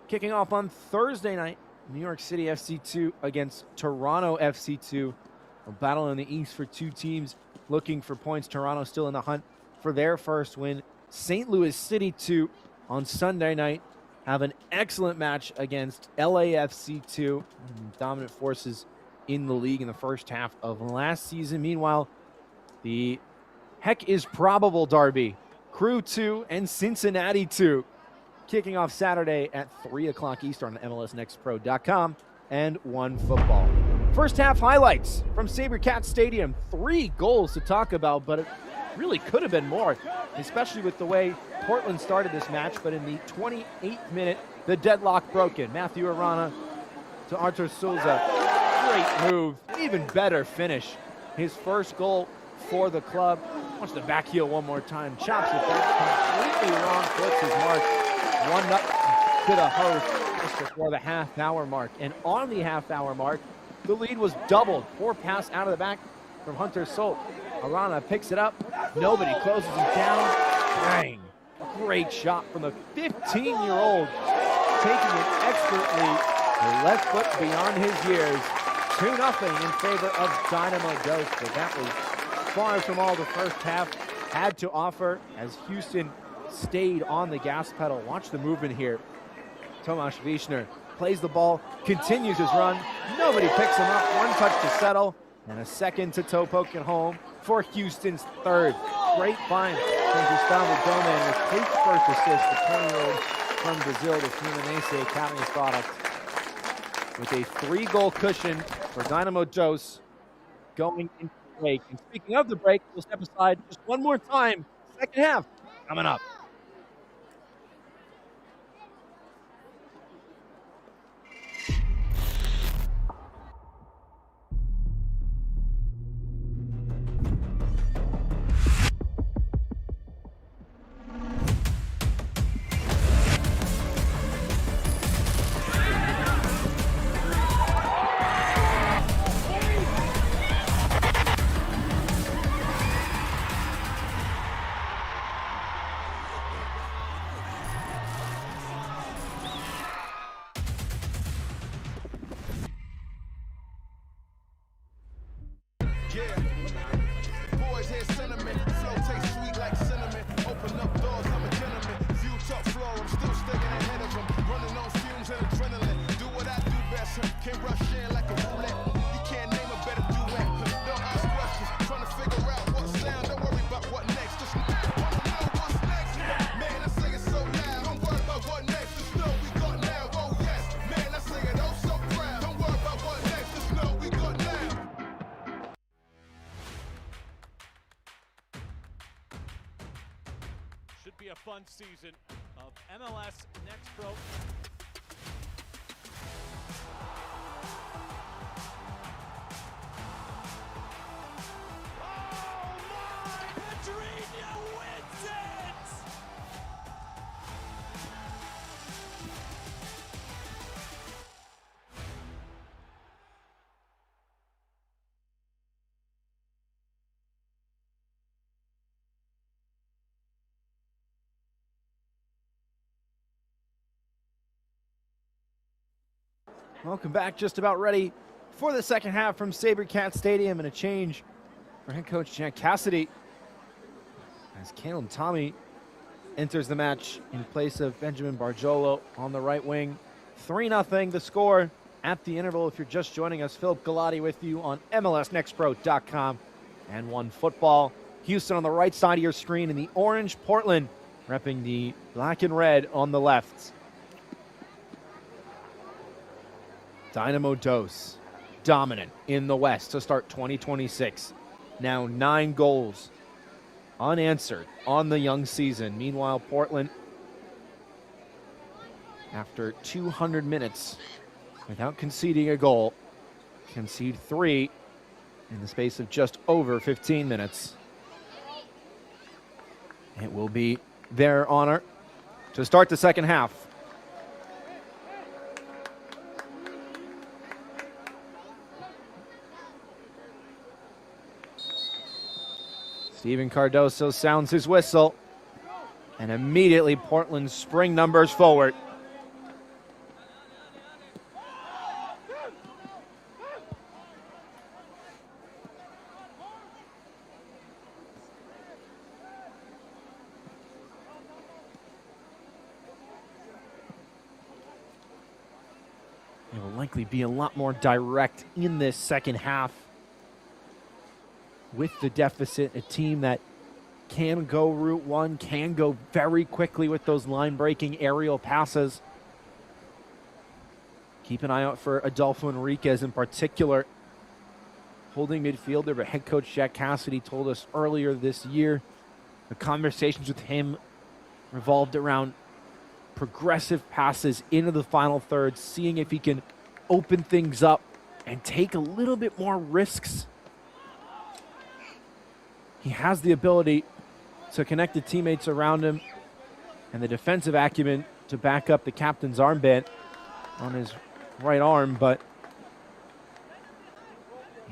Kicking off on Thursday night, New York City FC2 against Toronto FC2. A battle in the East for two teams looking for points. Toronto still in the hunt for their first win. St. Louis City 2 on Sunday night have an excellent match against LAFC2, dominant forces in the league in the first half of last season. Meanwhile, the heck is probable derby, Crew 2 and Cincinnati 2, kicking off Saturday at 3 o'clock Eastern on MLSNextPro.com and OneFootball. First half highlights from SaberCat Stadium. 3 goals to talk about, but it really could have been more, especially with the way Portland started this match. But in the 28th minute, the deadlock broken. Matthew Arana to Artur Souza. Great move, even better finish. His first goal for the club. Wants to back heel one more time. Chops it back, completely wrong, flips his mark. 1-0 to the host just before the half-hour mark. And on the half-hour mark, The lead was doubled. Poor pass out of the back from Hunter Solt. Arana picks it up. Nobody closes him down. Bang. Great shot from the 15-year-old, taking it expertly. The left foot beyond his years. 2-0 in favor of Dynamo Dos, but that was far from all the first half had to offer as Houston stayed on the gas pedal. Watch the movement here. Tomasz Wiesner plays the ball, continues his run. Nobody picks him up. One touch to settle, and a second to toe poke it home for Houston's third. Great find from Gustavo Doman with his first assist, the 20-year-old from Brazil, the Fluminense Academy's product, with a 3-goal cushion for Dynamo Dos going into the break. And speaking of the break, we'll step aside just one more time. Second half coming up. Boys hear sentiment, flow tastes sweet like cinnamon. Open up doors, I'm a gentleman. View top floor, I'm still staying ahead of them. Running on fumes and adrenaline. Do what I do best, can rush in like a roulette. You can't name a better duet. Don't ask questions, trying to figure out what sound. Don't worry about what next, just wanna know what's next. Man, I say it so loud, don't worry about what next. Just know we got now, oh yes. Man, I say it oh so proud. Don't worry about what next, just know we got now. Should be a fun season of MLS Next Pro. Oh my! Pedrinho wins it! Welcome back. Just about ready for the second half from SaberCat Stadium, and a change for head coach Jack Cassidy as Caleb Tommy enters the match in place of Benjamin Bargiolo on the right wing. 3-0 the score at the interval. If you're just joining us, Philip Galati with you on MLSNextPro.com and OneFootball. Houston on the right side of your screen, in the orange, Portland repping the black and red on the left. Dynamo Dos, dominant in the West to start 2026. Now 9 goals unanswered on the young season. Meanwhile, Portland, after 200 minutes without conceding a goal, concede 3 in the space of just over 15 minutes. It will be their honor to start the second half. Steven Cardoso sounds his whistle, and immediately Portland's spring numbers forward. It will likely be a lot more direct in this second half. With the deficit, a team that can go route one, can go very quickly with those line-breaking aerial passes. Keep an eye out for Adolfo Enriquez in particular, holding midfielder, but head coach Jack Cassidy told us earlier this year the conversations with him revolved around progressive passes into the final third, seeing if he can open things up and take a little bit more risks. He has the ability to connect the teammates around him and the defensive acumen to back up the captain's armband on his right arm, but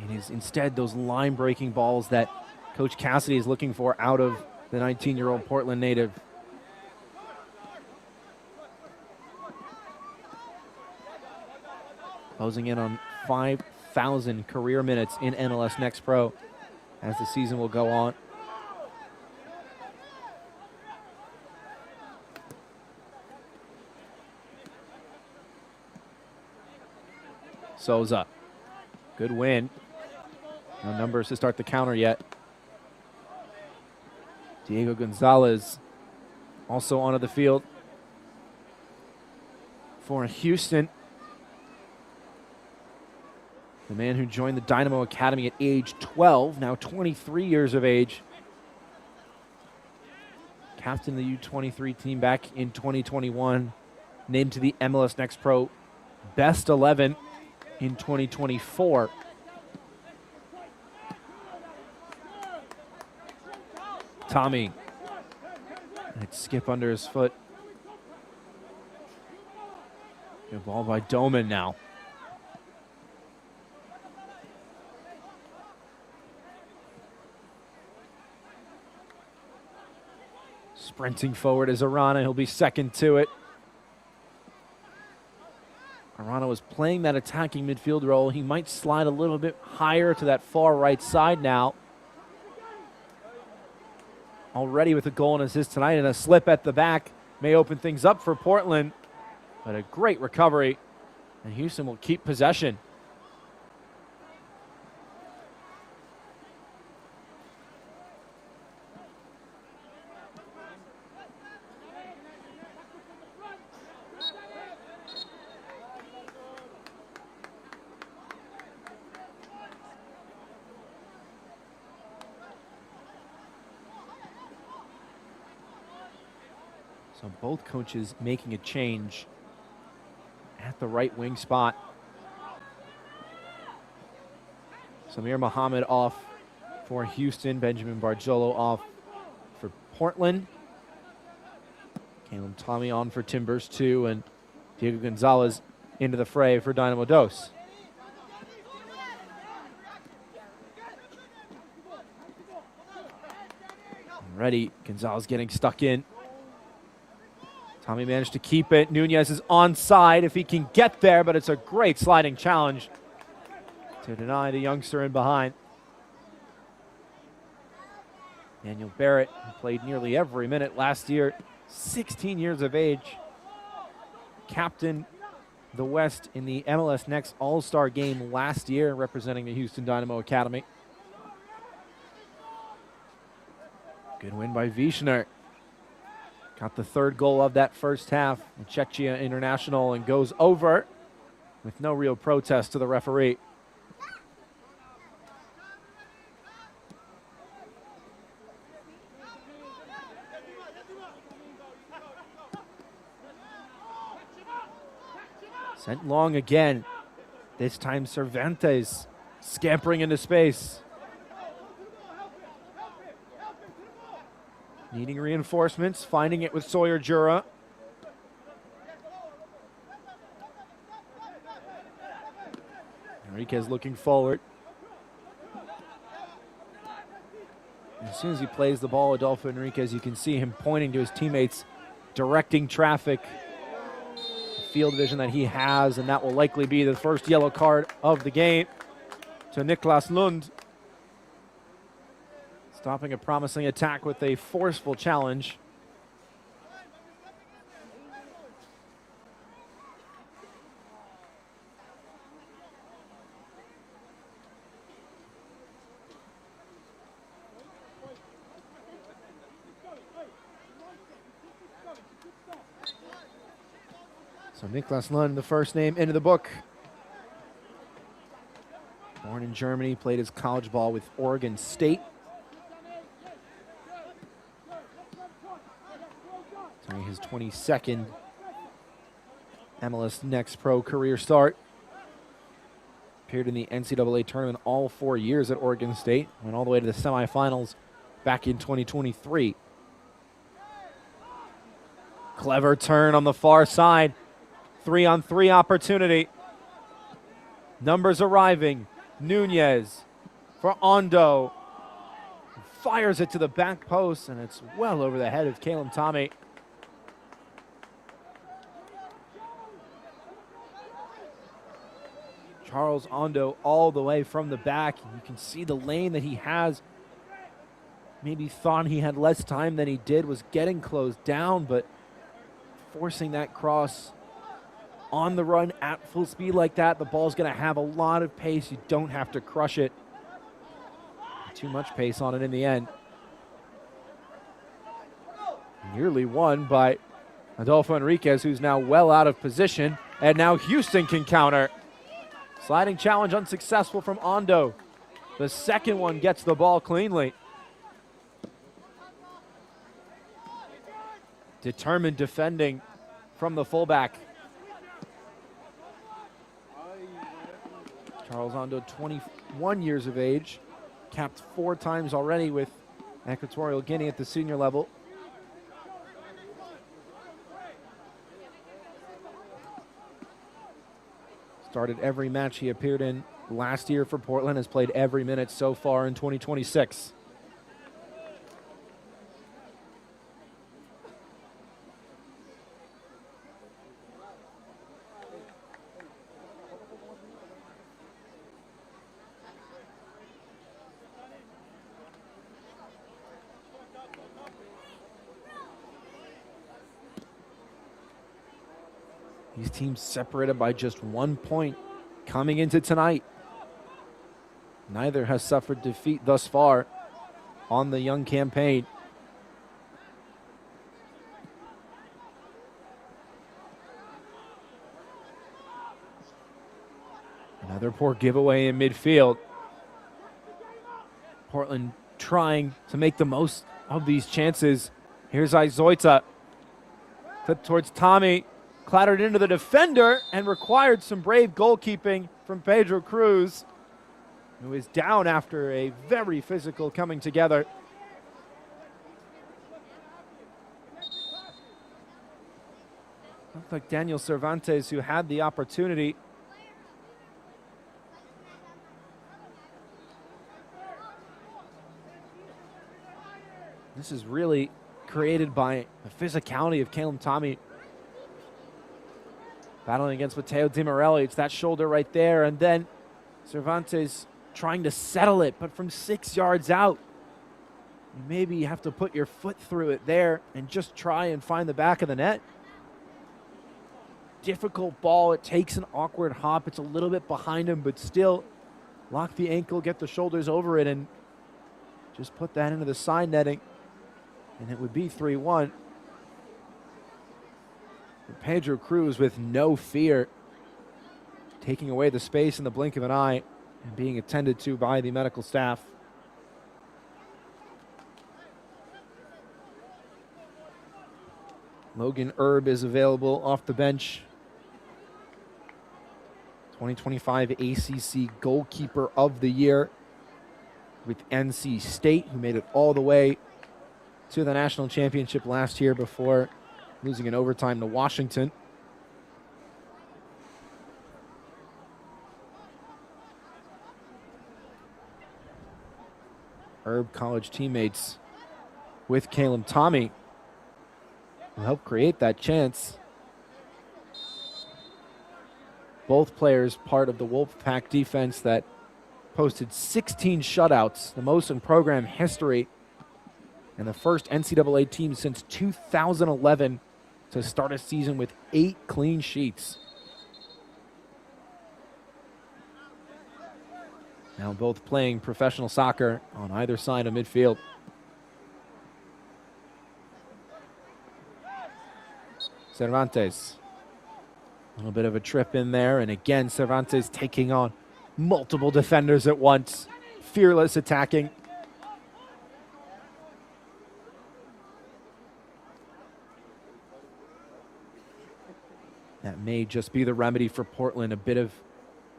It is instead those line-breaking balls that Coach Cassidy is looking for out of the 19-year-old Portland native. Closing in on 5,000 career minutes in MLS Next Pro as the season will go on. Souza, good win. No numbers to start the counter yet. Diego Gonzalez also onto the field for Houston. The man who joined the Dynamo Academy at age 12, now 23 years of age. Captain the U23 team back in 2021. Named to the MLS Next Pro Best 11 in 2024. Tommy. It's skip under his foot. Good ball by Doman now. Sprinting forward is Arana. He'll be second to it. Arana was playing that attacking midfield role. He might slide a little bit higher to that far right side now. Already with a goal and assist tonight, and a slip at the back may open things up for Portland. But a great recovery, and Houston will keep possession. So both coaches making a change at the right wing spot. Samir Mohammed off for Houston. Benjamin Barjolo off for Portland. Caleb Tommy on for Timbers too, and Diego Gonzalez into the fray for Dynamo Dos. Already, Gonzalez getting stuck in. Tommy managed to keep it. Nunez is onside if he can get there, but it's a great sliding challenge to deny the youngster in behind. Daniel Barrett, who played nearly every minute last year, 16 years of age. Captained the West in the MLS Next All-Star game last year, representing the Houston Dynamo Academy. Good win by Wiesner. Got the third goal of that first half. The Czechia international, and goes over with no real protest to the referee. Sent long again. This time Cervantes scampering into space. Needing reinforcements, finding it with Sawyer Jura. Enriquez looking forward. As soon as he plays the ball, Adolfo Enriquez, you can see him pointing to his teammates, directing traffic. Field vision that he has, and that will likely be the first yellow card of the game to Niklas Lund. Stopping a promising attack with a forceful challenge. So Niklas Lund, the first name into the book. Born in Germany, played his college ball with Oregon State. His 22nd MLS Next Pro career start. Appeared in the NCAA tournament all 4 years at Oregon State. Went all the way to the semifinals back in 2023. Clever turn on the far side. 3-on-3 opportunity. Numbers arriving. Nunez for Ondo. Fires it to the back post, and it's well over the head of Caleb Tommy. Charles Ondo all the way from the back. You can see the lane that he has. Maybe thought he had less time than he did, was getting closed down, but forcing that cross on the run at full speed like that, the ball's going to have a lot of pace. You don't have to crush it. Too much pace on it in the end. Nearly won by Adolfo Enriquez, who's now well out of position, and now Houston can counter. Sliding challenge unsuccessful from Ondo. The second one gets the ball cleanly. Determined defending from the fullback. Charles Ondo, 21 years of age, capped 4 times already with Equatorial Guinea at the senior level. Started every match he appeared in last year for Portland, has played every minute so far in 2026. These teams separated by just 1 point coming into tonight. Neither has suffered defeat thus far on the young campaign. Another poor giveaway in midfield. Portland trying to make the most of these chances. Here's Izoita. Flip towards Tommy. Clattered into the defender and required some brave goalkeeping from Pedro Cruz, who is down after a very physical coming together. Looked like Daniel Cervantes, who had the opportunity. This is really created by the physicality of Caleb Tommy. Battling against Matteo Di Morelli. It's that shoulder right there. And then Cervantes trying to settle it, but from 6 yards out. Maybe you have to put your foot through it there and just try and find the back of the net. Difficult ball. It takes an awkward hop. It's a little bit behind him, but still lock the ankle, get the shoulders over it, and just put that into the side netting. And it would be 3-1. Pedro Cruz with no fear, taking away the space in the blink of an eye and being attended to by the medical staff. Logan Erb is available off the bench. 2025 ACC Goalkeeper of the Year with NC State, who made it all the way to the national championship last year before losing in overtime to Washington. Erb college teammates with Caleb Tommy will help create that chance. Both players part of the Wolfpack defense that posted 16 shutouts, the most in program history, and the first NCAA team since 2011 to start a season with 8 clean sheets. Now both playing professional soccer on either side of midfield. Cervantes. A little bit of a trip in there, and again Cervantes taking on multiple defenders at once. Fearless attacking. That may just be the remedy for Portland, a bit of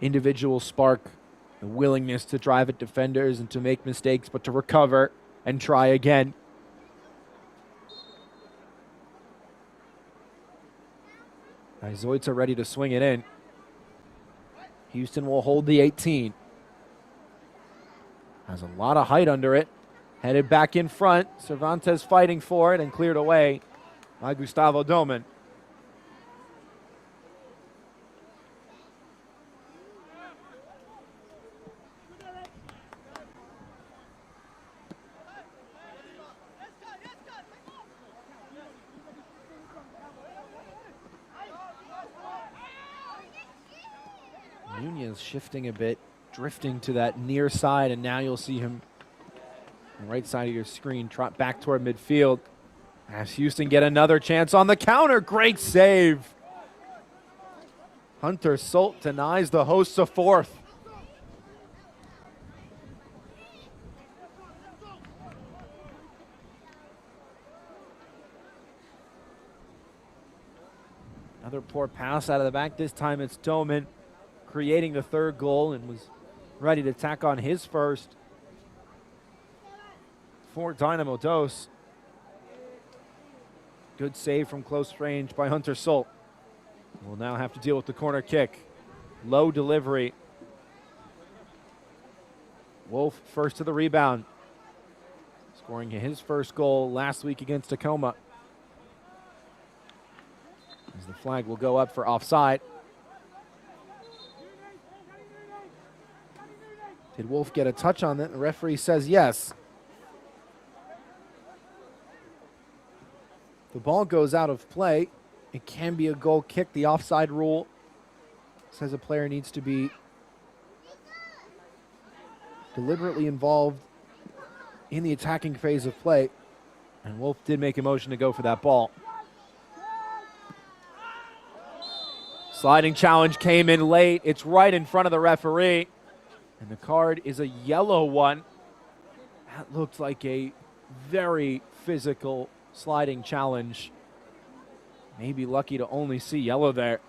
individual spark, the willingness to drive at defenders and to make mistakes, but to recover and try again. Izoita ready to swing it in. Houston will hold the 18. Has a lot of height under it. Headed back in front. Cervantes fighting for it and cleared away by Gustavo Doman. Nunez shifting a bit, drifting to that near side, and now you'll see him on the right side of your screen trot back toward midfield. As Houston get another chance on the counter. Great save. Hunter Solt denies the hosts a fourth. Another poor pass out of the back. This time it's Doman creating the third goal and was ready to tack on his first for Dynamo Dos. Good save from close range by Hunter Solt. Will now have to deal with the corner kick. Low delivery. Wolf first to the rebound. Scoring his first goal last week against Tacoma. As the flag will go up for offside. Did Wolf get a touch on that? The referee says yes. The ball goes out of play. It can be a goal kick. The offside rule says a player needs to be deliberately involved in the attacking phase of play. And Wolf did make a motion to go for that ball. Sliding challenge came in late. It's right in front of the referee. And the card is a yellow one. That looked like a very physical sliding challenge. Maybe lucky to only see yellow there.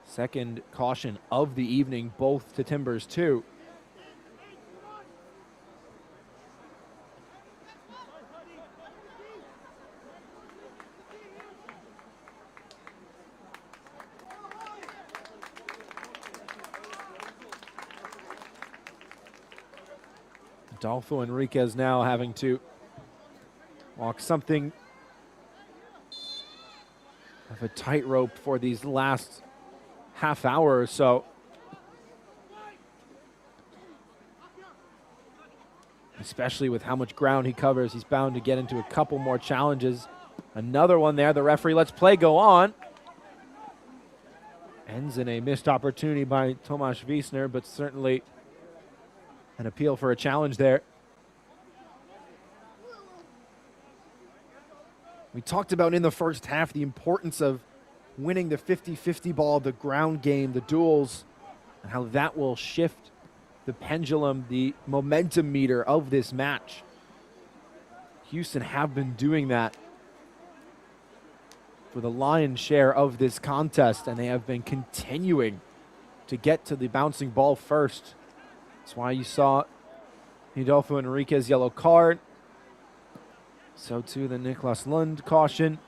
Second caution of the evening, both to Timbers 2. Adolfo Enriquez now having to walk something of a tightrope for these last half hour or so. Especially with how much ground he covers, he's bound to get into a couple more challenges. Another one there. The referee lets play go on. Ends in a missed opportunity by Tomasz Wiesner, but certainly an appeal for a challenge there. We talked about in the first half the importance of winning the 50-50 ball, the ground game, the duels, and how that will shift the pendulum, the momentum meter of this match. Houston have been doing that for the lion's share of this contest, and they have been continuing to get to the bouncing ball first. That's why you saw Adolfo Enriquez yellow card. So too the Niklas Lund caution.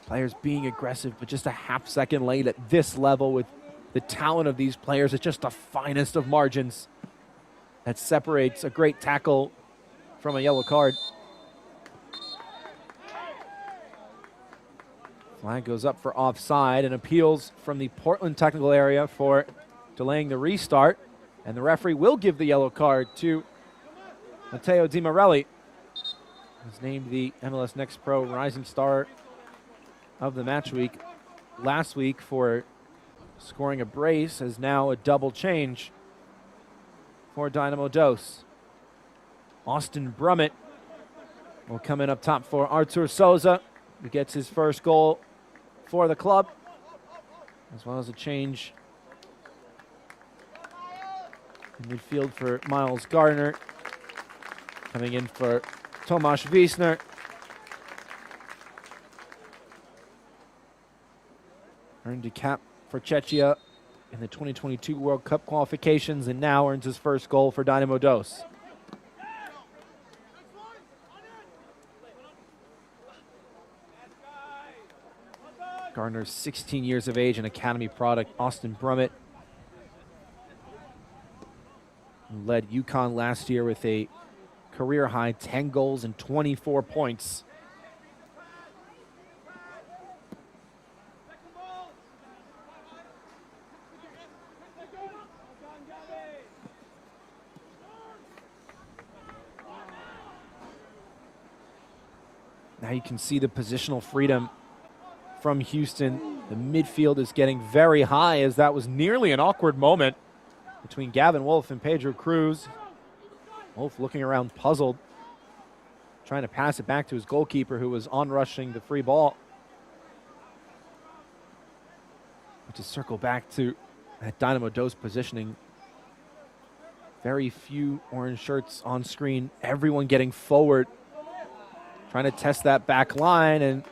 Players being aggressive, but just a half second late at this level with the talent of these players. It's just the finest of margins that separates a great tackle from a yellow card. Flag goes up for offside and appeals from the Portland technical area for delaying the restart. And the referee will give the yellow card to Matteo Di Morelli. He's named the MLS Next Pro Rising Star of the match week last week for scoring a brace, as now a double change for Dynamo Dos. Austin Brummett will come in up top for Artur Souza, who gets his first goal for the club, as well as a change in midfield for Miles Gardner. Coming in for Tomasz Wiesner. Earned a cap for Czechia in the 2022 World Cup qualifications and now earns his first goal for Dynamo Dos. Gardner's 16 years of age, an academy product. Austin Brummett led UConn last year with a career-high 10 goals and 24 points. Now you can see the positional freedom from Houston. The midfield is getting very high, as that was nearly an awkward moment between Gavin Wolf and Pedro Cruz. Wolf looking around puzzled, trying to pass it back to his goalkeeper, who was on-rushing the free ball. But to circle back to that Dynamo Dos positioning, very few orange shirts on screen, everyone getting forward, trying to test that back line, and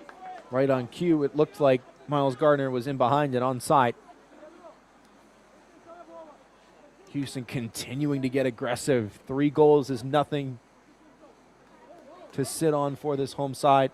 right on cue, it looked like Miles Gardner was in behind it onside. Houston continuing to get aggressive. 3 goals is nothing to sit on for this home side.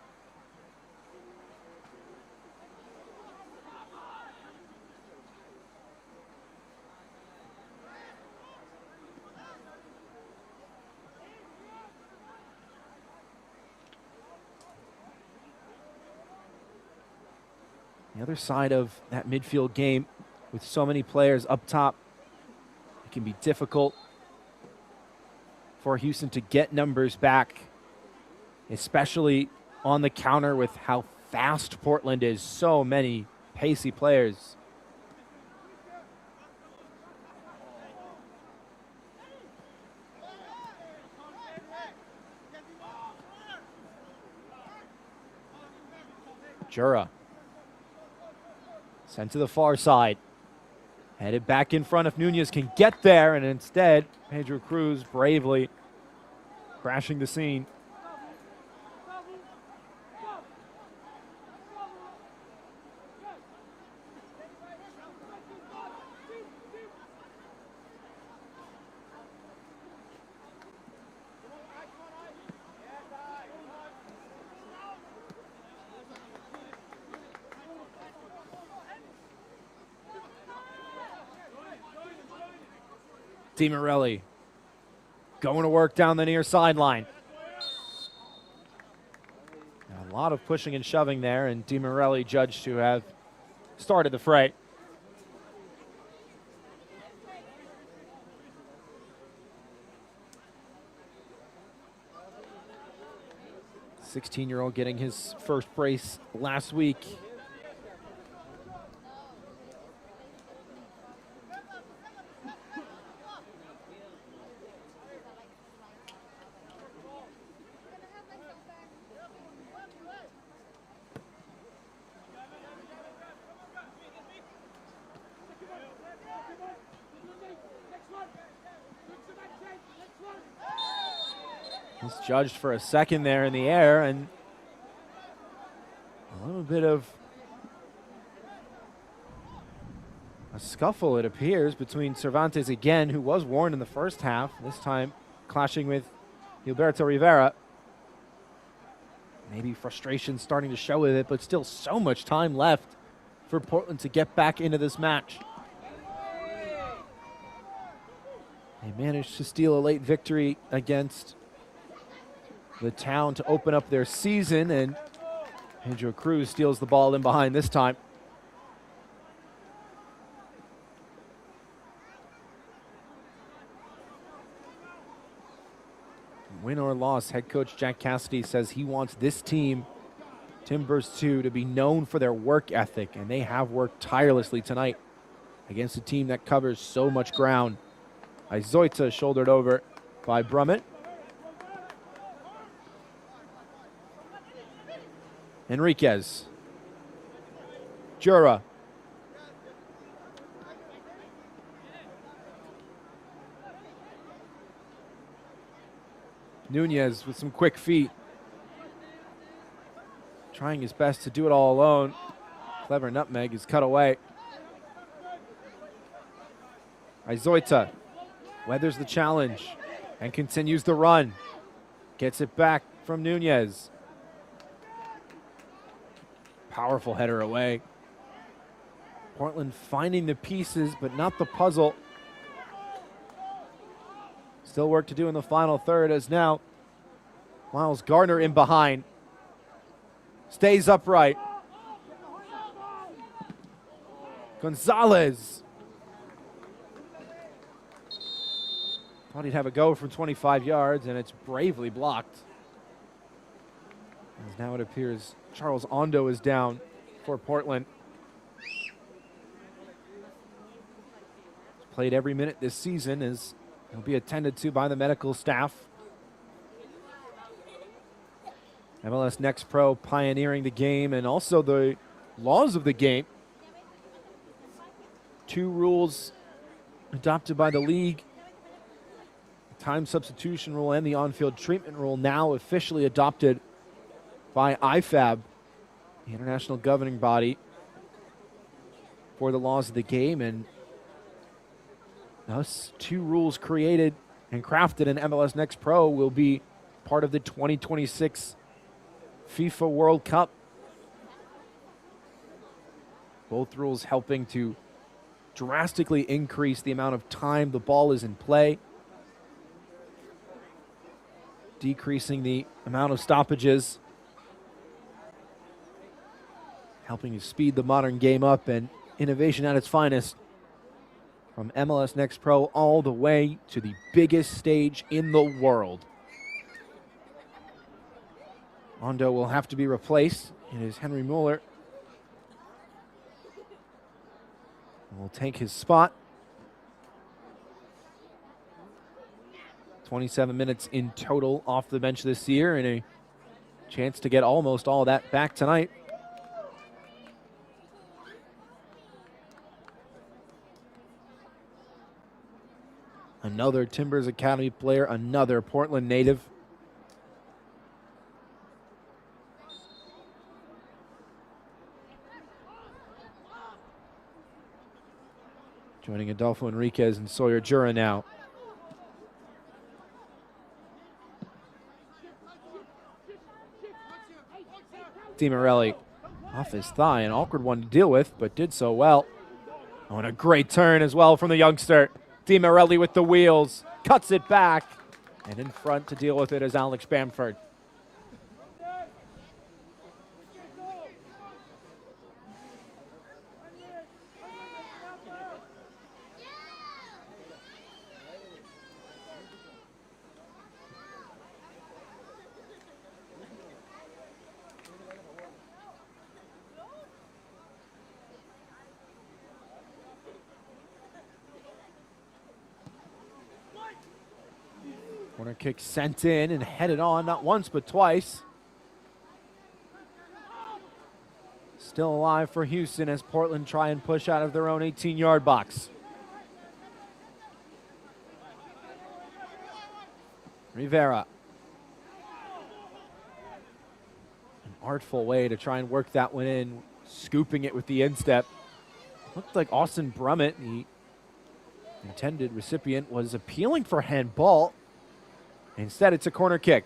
The other side of that midfield game, with so many players up top, it can be difficult for Houston to get numbers back, especially on the counter with how fast Portland is. So many pacey players. Jura sent to the far side. Headed back in front if Nunez can get there, and instead, Pedro Cruz bravely crashing the scene. DiMorelli going to work down the near sideline. A lot of pushing and shoving there, and DiMorelli judged to have started the fray. The 16-year-old getting his first brace last week. He's judged for a second there in the air, and a little bit of a scuffle, it appears, between Cervantes again, who was warned in the first half, this time clashing with Gilberto Rivera. Maybe frustration starting to show with it, but still so much time left for Portland to get back into this match. They managed to steal a late victory against the Town to open up their season, and Pedro Cruz steals the ball in behind this time. Win or loss, head coach Jack Cassidy says he wants this team, Timbers 2, to be known for their work ethic, and they have worked tirelessly tonight against a team that covers so much ground. Izoita shouldered over by Brummett. Enriquez. Jura. Nunez with some quick feet. Trying his best to do it all alone. Clever nutmeg is cut away. Izoita weathers the challenge and continues the run. Gets it back from Nunez. Powerful header away. Portland finding the pieces, but not the puzzle. Still work to do in the final third, as now Miles Gardner in behind. Stays upright. Gonzalez. Thought he'd have a go from 25 yards, and it's bravely blocked. As now it appears Charles Ondo is down for Portland. He's played every minute this season, as he'll be attended to by the medical staff. MLS Next Pro pioneering the game and also the laws of the game. 2 rules adopted by the league. The time substitution rule and the on-field treatment rule now officially adopted by IFAB, the international governing body for the laws of the game. And thus 2 rules created and crafted in MLS Next Pro will be part of the 2026 FIFA World Cup. Both rules helping to drastically increase the amount of time the ball is in play, decreasing the amount of stoppages, helping to speed the modern game up, and innovation at its finest. From MLS Next Pro all the way to the biggest stage in the world. Ondo will have to be replaced. It is Henry Mueller will take his spot. 27 minutes in total off the bench this year, and a chance to get almost all of that back tonight. Another Timbers Academy player, another Portland native. Joining Adolfo Enriquez and Sawyer Jura now. DiMorelli off his thigh, an awkward one to deal with, but did so well. Oh, and a great turn as well from the youngster. DiMorelli with the wheels, cuts it back, and in front to deal with it is Alex Bamford. Corner kick sent in and headed on, not once but twice. Still alive for Houston as Portland try and push out of their own 18-yard box. Rivera. An artful way to try and work that one in, scooping it with the instep. Looked like Austin Brummett, the intended recipient, was appealing for handball. Instead, it's a corner kick.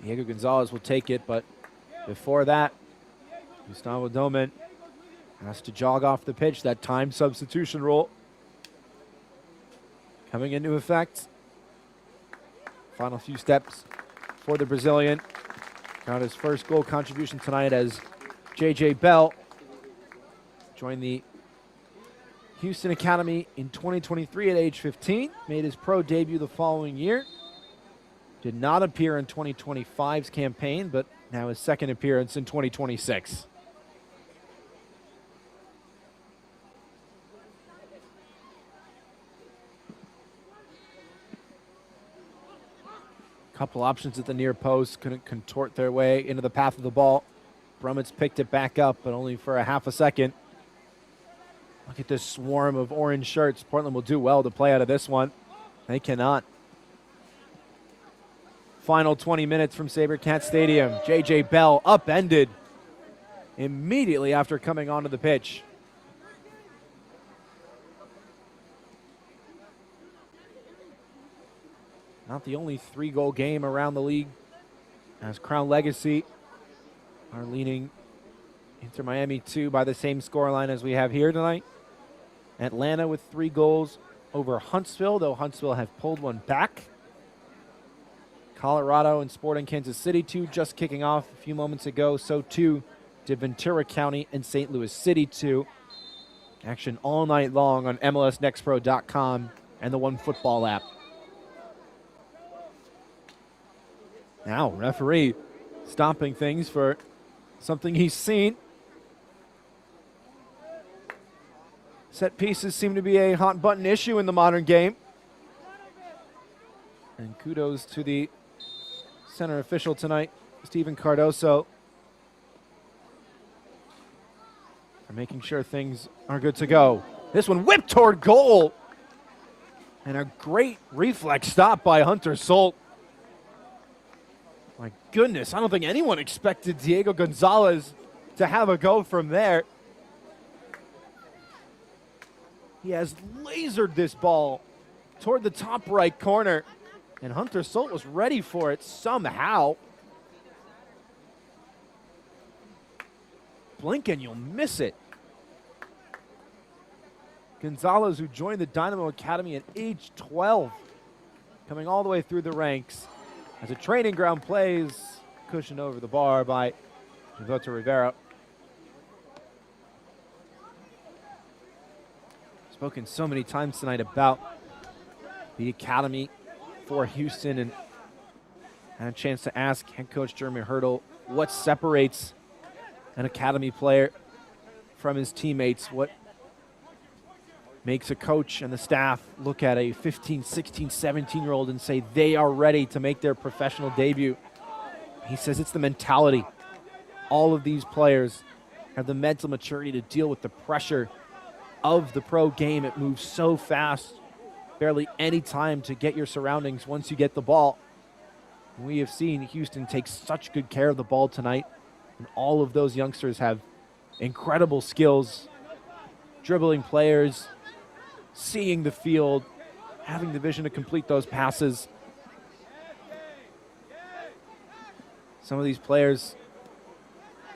Diego Gonzalez will take it, but before that, Gustavo Domen has to jog off the pitch. That time substitution rule coming into effect. Final few steps for the Brazilian. Got his first goal contribution tonight as J.J. Bell joined the Houston Academy in 2023 at age 15. Made his pro debut the following year. Did not appear in 2025's campaign, but now his second appearance in 2026. Couple options at the near post, couldn't contort their way into the path of the ball. Brummett's picked it back up, but only for a half a second. Look at this swarm of orange shirts. Portland will do well to play out of this one. They cannot. Final 20 minutes from SaberCat Stadium. J.J. Bell upended immediately after coming onto the pitch. Not the only 3-goal game around the league as Crown Legacy are leaning Inter Miami 2 by the same scoreline as we have here tonight. Atlanta with 3 goals over Huntsville, though Huntsville have pulled one back. Colorado and Sporting Kansas City 2 just kicking off a few moments ago. So too did Ventura County and St. Louis City 2. Action all night long on MLSNextPro.com and the OneFootball app. Now, referee stopping things for something he's seen. Set pieces seem to be a hot button issue in the modern game. And kudos to the center official tonight, Steven Cardoso, for making sure things are good to go. This one whipped toward goal. And a great reflex stop by Hunter Solt. My goodness, I don't think anyone expected Diego Gonzalez to have a go from there. He has lasered this ball toward the top right corner, and Hunter Solt was ready for it somehow. Blink and you'll miss it. Gonzalez, who joined the Dynamo Academy at age 12, coming all the way through the ranks. As a training ground plays, cushioned over the bar by Devoto Rivera. Spoken so many times tonight about the academy for Houston, and had a chance to ask head coach Jeremy Hurdle what separates an academy player from his teammates, what makes a coach and the staff look at a 15, 16, 17-year-old and say they are ready to make their professional debut. He says it's the mentality. All of these players have the mental maturity to deal with the pressure of the pro game. It moves so fast, barely any time to get your surroundings once you get the ball. And we have seen Houston take such good care of the ball tonight, and all of those youngsters have incredible skills, dribbling players, seeing the field, having the vision to complete those passes. Some of these players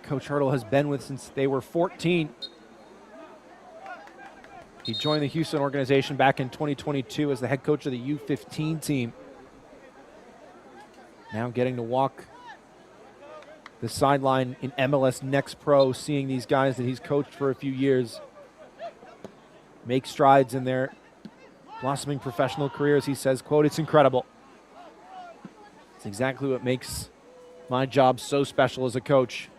Coach Hurdle has been with since they were 14. He joined the Houston organization back in 2022 as the head coach of the U15 team. Now getting to walk the sideline in MLS Next Pro, seeing these guys that he's coached for a few years make strides in their blossoming professional careers. He says, quote, "It's incredible. It's exactly what makes my job so special as a coach.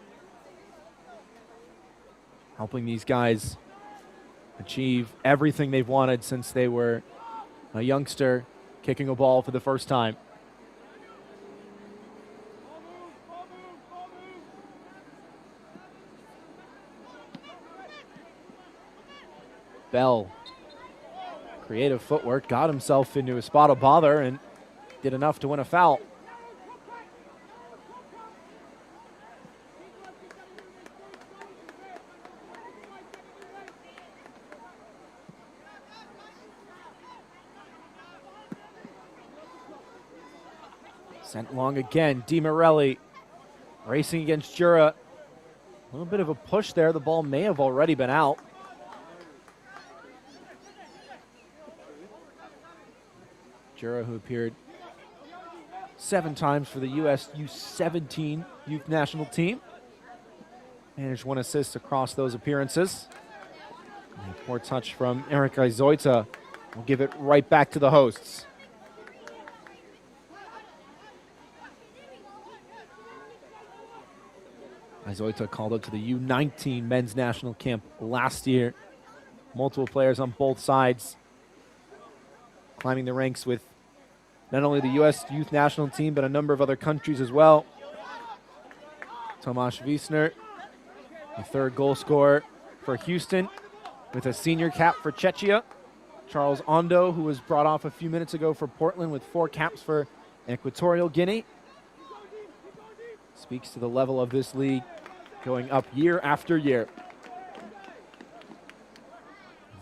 Helping these guys achieve everything they've wanted since they were a youngster kicking a ball for the first time." Bell, creative footwork, got himself into a spot of bother and did enough to win a foul. Sent long again. Di Morelli racing against Jura. A little bit of a push there. The ball may have already been out. Jura, who appeared 7 times for the U.S. U17 youth national team. Managed 1 assist across those appearances. And a poor touch from Eric Izoita will give it right back to the hosts. Izoita called up to the U19 men's national camp last year. Multiple players on both sides climbing the ranks with not only the U.S. youth national team, but a number of other countries as well. Tomasz Wiesner, the 3rd goal scorer for Houston, with a senior cap for Czechia. Charles Ondo, who was brought off a few minutes ago for Portland with 4 caps for Equatorial Guinea. Speaks to the level of this league going up year after year.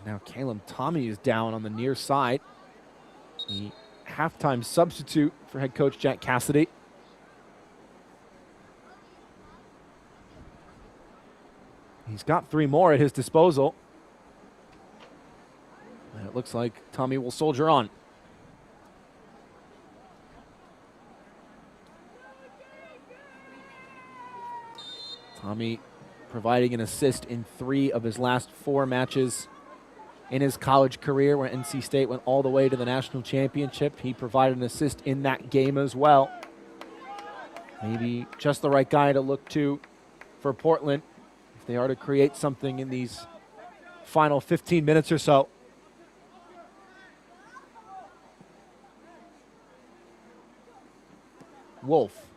Now Caleb Tommy is down on the near side. The halftime substitute for head coach Jack Cassidy. He's got 3 more at his disposal. And it looks like Tommy will soldier on. Tommy providing an assist in 3 of his last 4 matches in his college career, where NC State went all the way to the national championship. He provided an assist in that game as well. Maybe just the right guy to look to for Portland if they are to create something in these final 15 minutes or so. Wolf.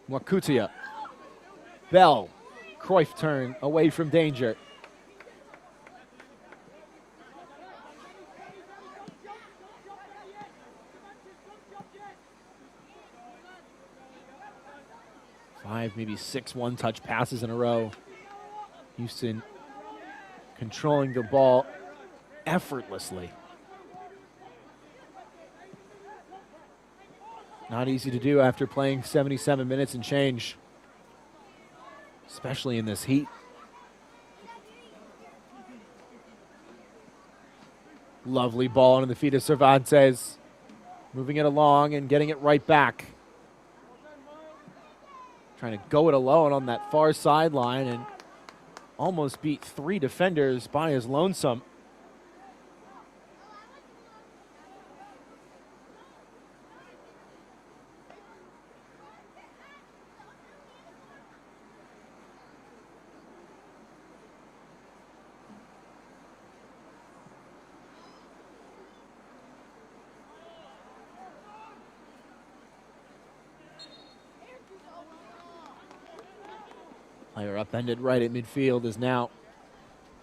Mwakutia. Bell. Cruyff turn away from danger. Maybe 6 one-touch passes in a row. Houston controlling the ball effortlessly. Not easy to do after playing 77 minutes and change, especially in this heat. Lovely ball into the feet of Cervantes, moving it along and getting it right back. Trying to go it alone on that far sideline and almost beat 3 defenders by his lonesome. Player upended right at midfield is now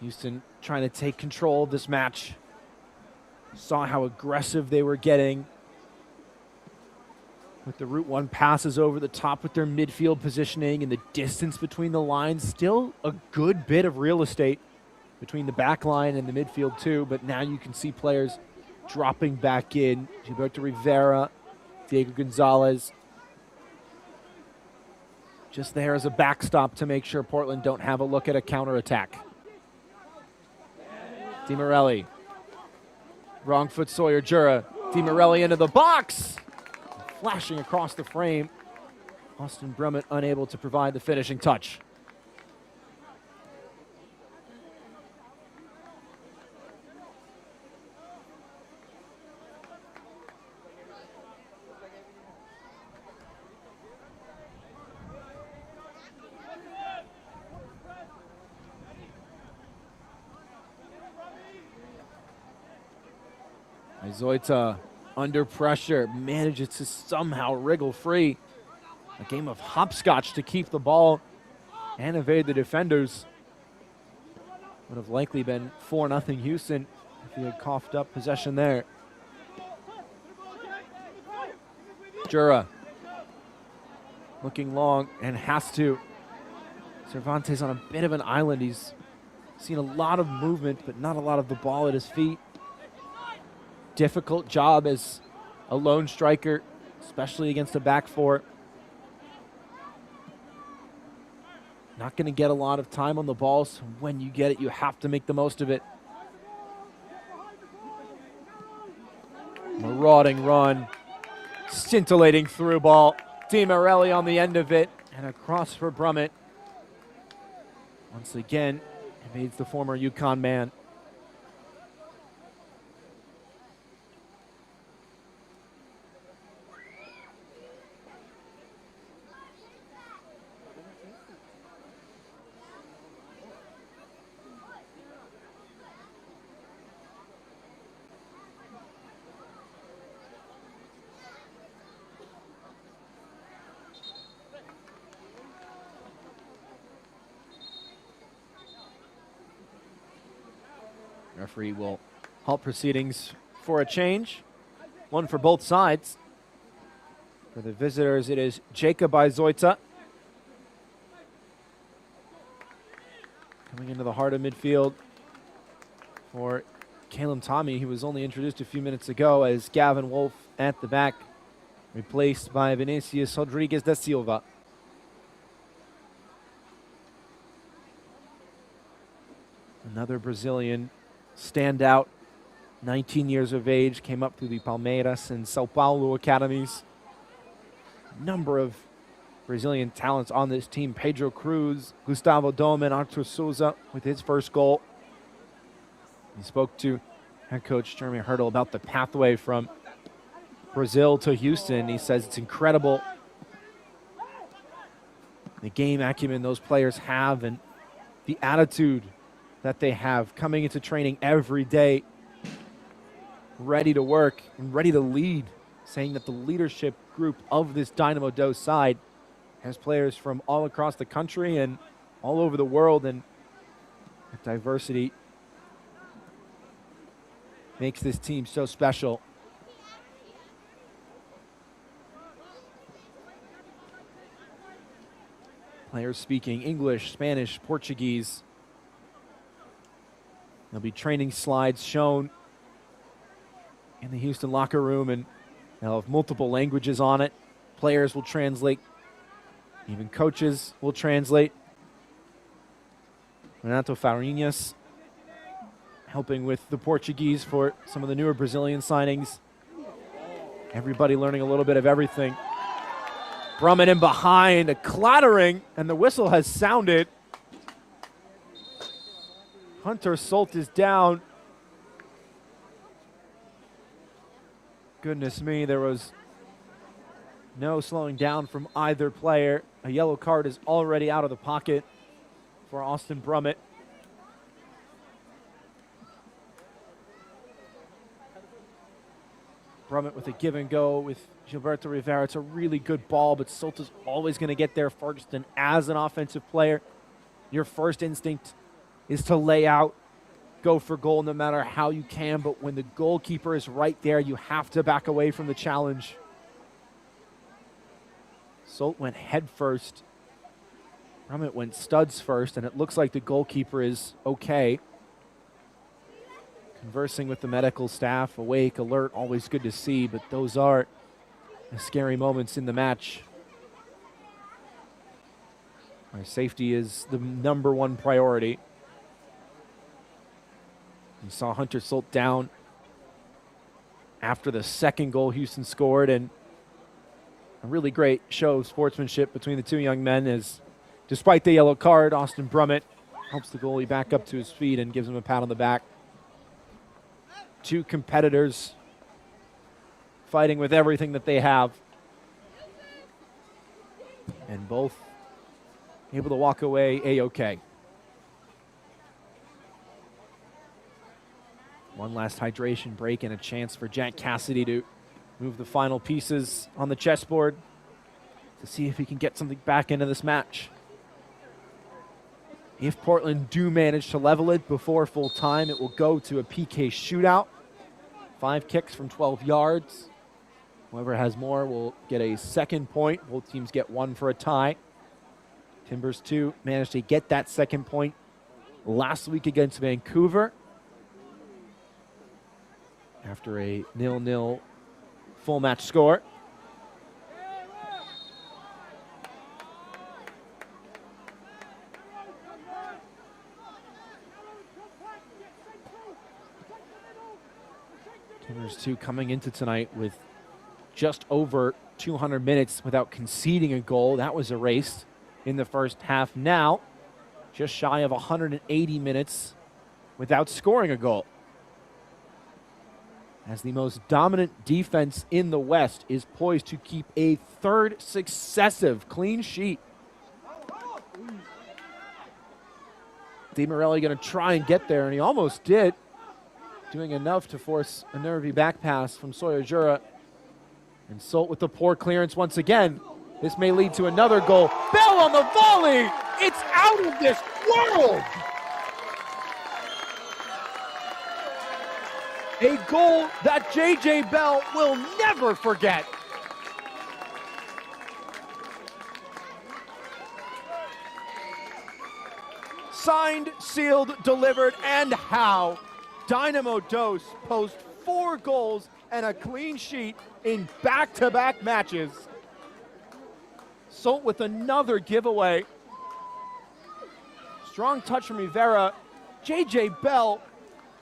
Houston trying to take control of this match. Saw how aggressive they were getting with the Route 1 passes over the top with their midfield positioning and the distance between the lines. Still a good bit of real estate between the back line and the midfield too, but now you can see players dropping back in. Gilberto Rivera, Diego Gonzalez, just there as a backstop to make sure Portland don't have a look at a counterattack. Di Morelli. Wrong foot Sawyer Jura. Di Morelli into the box. Flashing across the frame. Austin Brummett unable to provide the finishing touch. Zoita under pressure, manages to somehow wriggle free. A game of hopscotch to keep the ball and evade the defenders. Would have likely been 4-0 Houston if he had coughed up possession there. Jura looking long and has to. Cervantes on a bit of an island. He's seen a lot of movement, but not a lot of the ball at his feet. Difficult job as a lone striker, especially against a back four. Not going to get a lot of time on the ball, so when you get it, you have to make the most of it. Marauding run, scintillating through ball. Di Morelli on the end of it, and across for Brummett. Once again, evades the former UConn man. Referee will halt proceedings for a change. One for both sides. For the visitors, it is Jacob Izoita. Coming into the heart of midfield for Caleb Tommy, who was only introduced a few minutes ago, as Gavin Wolf at the back, replaced by Vinicius Rodriguez da Silva. Another Brazilian standout, 19 years of age, came up through the Palmeiras and Sao Paulo academies. Number of Brazilian talents on this team. Pedro Cruz, Gustavo Domen, Arthur Souza with his first goal. He spoke to head coach Jeremy Hurdle about the pathway from Brazil to Houston. He says it's incredible the game acumen those players have and the attitude that they have coming into training every day, ready to work and ready to lead, saying that the leadership group of this Dynamo Dos side has players from all across the country and all over the world, and that diversity makes this team so special. Players speaking English, Spanish, Portuguese. There'll be training slides shown in the Houston locker room, and they'll have multiple languages on it. Players will translate. Even coaches will translate. Renato Farinhas helping with the Portuguese for some of the newer Brazilian signings. Everybody learning a little bit of everything. Brummett in behind, a clattering, and the whistle has sounded. Hunter Solt is down. Goodness me, there was no slowing down from either player. A yellow card is already out of the pocket for Austin Brummett. Brummett with a give and go with Gilberto Rivera. It's a really good ball, but Solt is always going to get there first. And as an offensive player, your first instinct is to lay out, go for goal no matter how you can. But when the goalkeeper is right there, you have to back away from the challenge. Solt went head first. Brummett went studs first, and it looks like the goalkeeper is okay. Conversing with the medical staff, awake, alert, always good to see, but those are the scary moments in the match. Our safety is the #1 priority. We saw Hunter Solt down after the second goal Houston scored, and a really great show of sportsmanship between the two young men as, despite the yellow card, Austin Brummett helps the goalie back up to his feet and gives him a pat on the back. Two competitors fighting with everything that they have, and both able to walk away A-okay. One last hydration break and a chance for Jack Cassidy to move the final pieces on the chessboard to see if he can get something back into this match. If Portland do manage to level it before full time, it will go to a PK shootout. 5 kicks from 12 yards. Whoever has more will get a second point. Both teams get 1 for a tie. Timbers 2 managed to get that second point last week against Vancouver after a 0-0 full match score. Timbers 2 coming into tonight with just over 200 minutes without conceding a goal. That was erased in the first half. Now, just shy of 180 minutes without scoring a goal. As the most dominant defense in the West is poised to keep a third successive clean sheet. Di Morelli going to try and get there, and he almost did, doing enough to force a nervy back pass from Sawyer Jura. And Solt with the poor clearance once again. This may lead to another goal. Bell on the volley! It's out of this world! A goal that J.J. Bell will never forget. Signed, sealed, delivered, and how Dynamo Dos post 4 goals and a clean sheet in back-to-back matches. Solt with another giveaway. Strong touch from Rivera J.J. Bell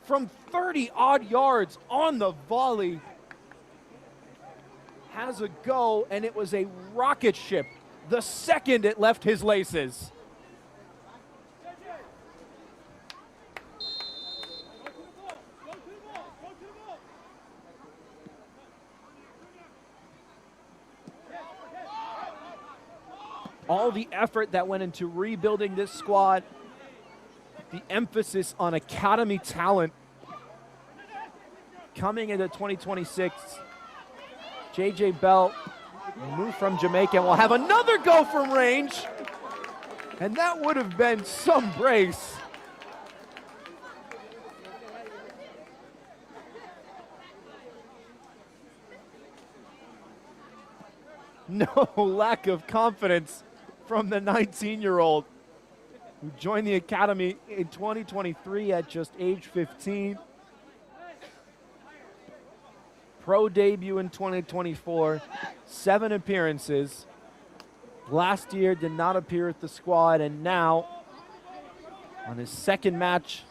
from 30-odd yards on the volley has a go, and it was a rocket ship the second it left his laces. All the effort that went into rebuilding this squad, the emphasis on academy talent coming into 2026. J.J. Bell moved from Jamaica and will have another go from range. And that would have been some brace. No lack of confidence from the 19-year-old who joined the academy in 2023 at just age 15. Pro debut in 2024, 7 appearances. Last year did not appear with the squad, and now on his second match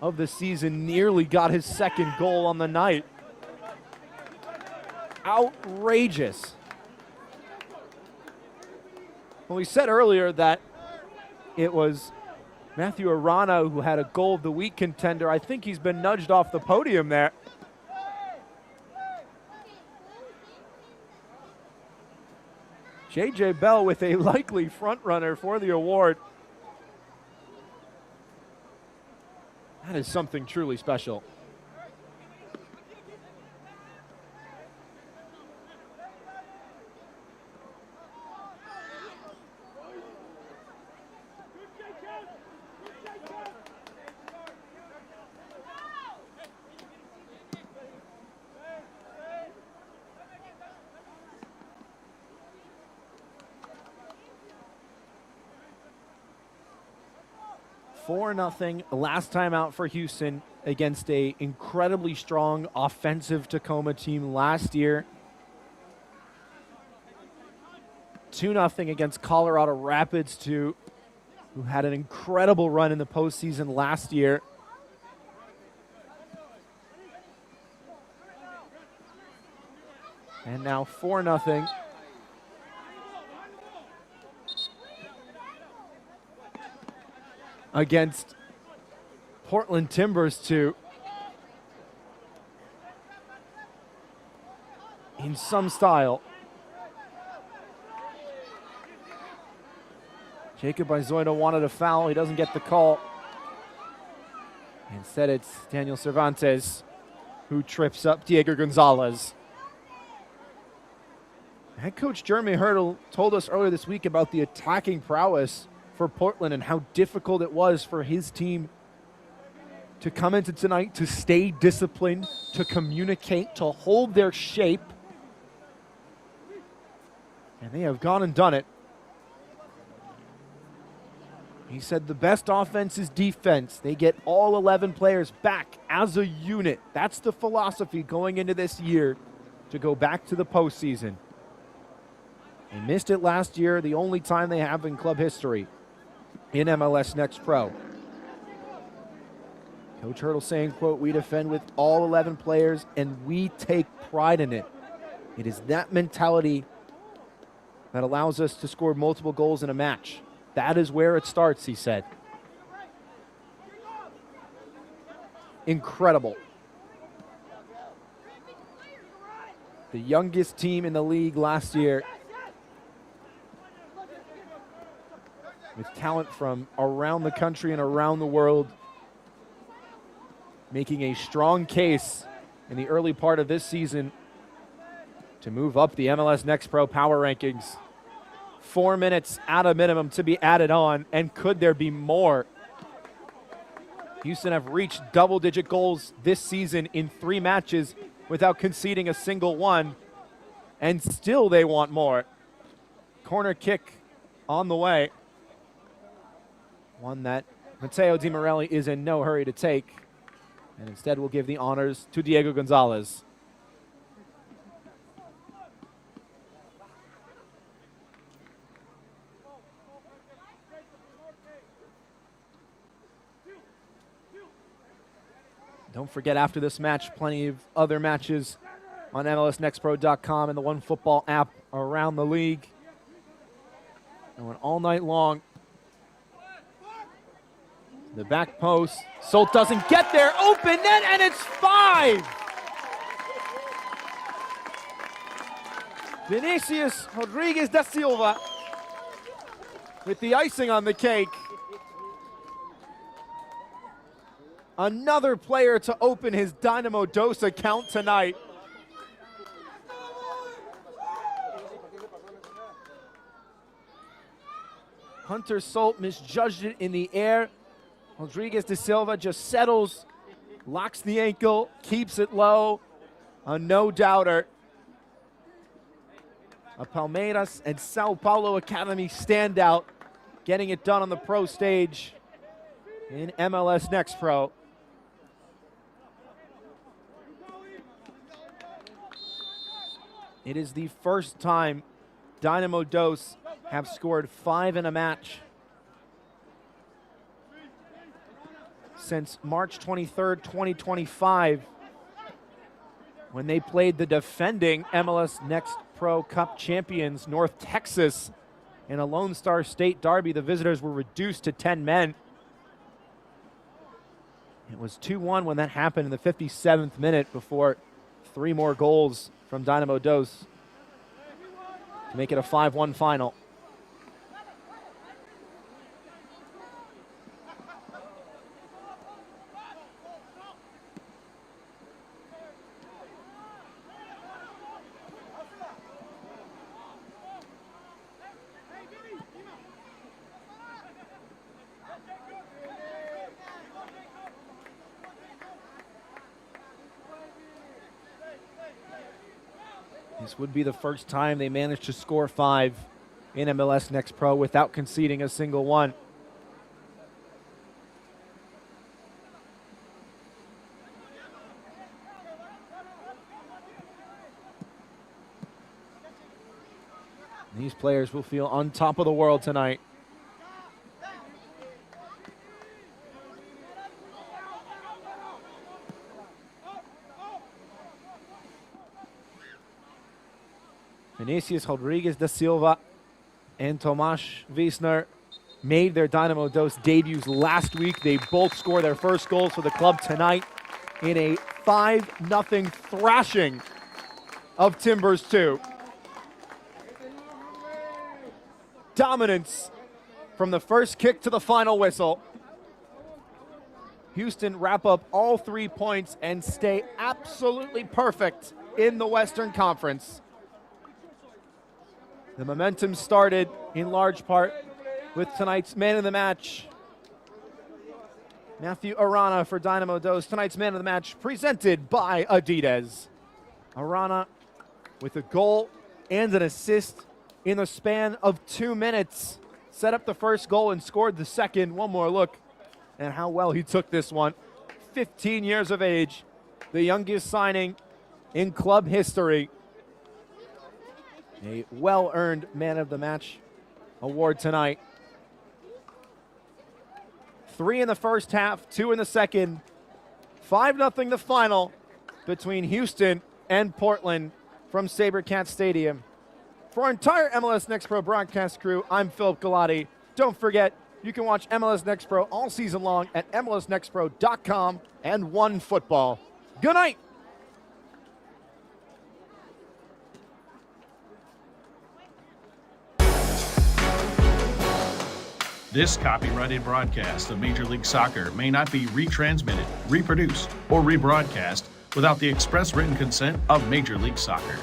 of the season, nearly got his second goal on the night. Outrageous. Well, we said earlier that it was Matthew Arana who had a goal of the week contender. I think he's been nudged off the podium there. J.J. Bell with a likely front runner for the award. That is something truly special. Nothing last time out for Houston against a incredibly strong offensive Tacoma team last year. 2-0 against Colorado Rapids, who had an incredible run in the postseason last year. And now 4-0 against Portland Timbers 2. In some style. Jacob Izoida wanted a foul. He doesn't get the call. Instead, it's Daniel Cervantes who trips up Diego Gonzalez. Head coach Jeremy Hurdle told us earlier this week about the attacking prowess for Portland and how difficult it was for his team to come into tonight, to stay disciplined, to communicate, to hold their shape. And they have gone and done it. He said the best offense is defense. They get all 11 players back as a unit. That's the philosophy going into this year to go back to the postseason. They missed it last year, the only time they have in club history in MLS Next Pro. Coach Hurdle saying, quote, "We defend with all 11 players and we take pride in it. It is that mentality that allows us to score multiple goals in a match. That is where it starts," he said. Incredible. The youngest team in the league last year, with talent from around the country and around the world, making a strong case in the early part of this season to move up the MLS Next Pro Power Rankings. 4 minutes at a minimum to be added on, and could there be more? Houston have reached double-digit goals this season in 3 matches without conceding a single one, and still they want more. Corner kick on the way. One that Mateo Di Morelli is in no hurry to take, and instead will give the honors to Diego Gonzalez. Don't forget, after this match, plenty of other matches on MLSNextPro.com and the OneFootball app around the league. Going all night long. The back post. Solt doesn't get there. Open net, and it's 5. Vinicius Rodriguez da Silva with the icing on the cake. Another player to open his Dynamo Dos account tonight. Hunter Solt misjudged it in the air. Rodriguez da Silva just settles, locks the ankle, keeps it low. A no-doubter. A Palmeiras and Sao Paulo Academy standout, getting it done on the pro stage in MLS Next Pro. It is the first time Dynamo Dos have scored 5 in a match since March 23rd, 2025, when they played the defending MLS Next Pro Cup champions, North Texas, in a Lone Star State derby. The visitors were reduced to 10 men. It was 2-1 when that happened in the 57th minute before 3 more goals from Dynamo Dos to make it a 5-1 final. This would be the first time they managed to score 5 in MLS Next Pro without conceding a single one. These players will feel on top of the world tonight. Vinicius Rodriguez da Silva and Tomas Wiesner made their Dynamo Dos debuts last week. They both scored their first goals for the club tonight in a 5-0 thrashing of Timbers 2. Dominance from the first kick to the final whistle. Houston wrap up all 3 points and stay absolutely perfect in the Western Conference. The momentum started in large part with tonight's man of the match, Matthew Arana for Dynamo Dos. Tonight's man of the match presented by Adidas. Arana with a goal and an assist in the span of 2 minutes. Set up the first goal and scored the second. One more look at how well he took this one. 15 years of age, the youngest signing in club history. A well-earned man of the match award tonight. 3 in the first half, 2 in the second. 5-0 the final between Houston and Portland from SaberCat Stadium. For our entire MLS Next Pro broadcast crew, I'm Philip Galati. Don't forget, you can watch MLS Next Pro all season long at MLSNextPro.com and OneFootball. Good night. This copyrighted broadcast of Major League Soccer may not be retransmitted, reproduced, or rebroadcast without the express written consent of Major League Soccer.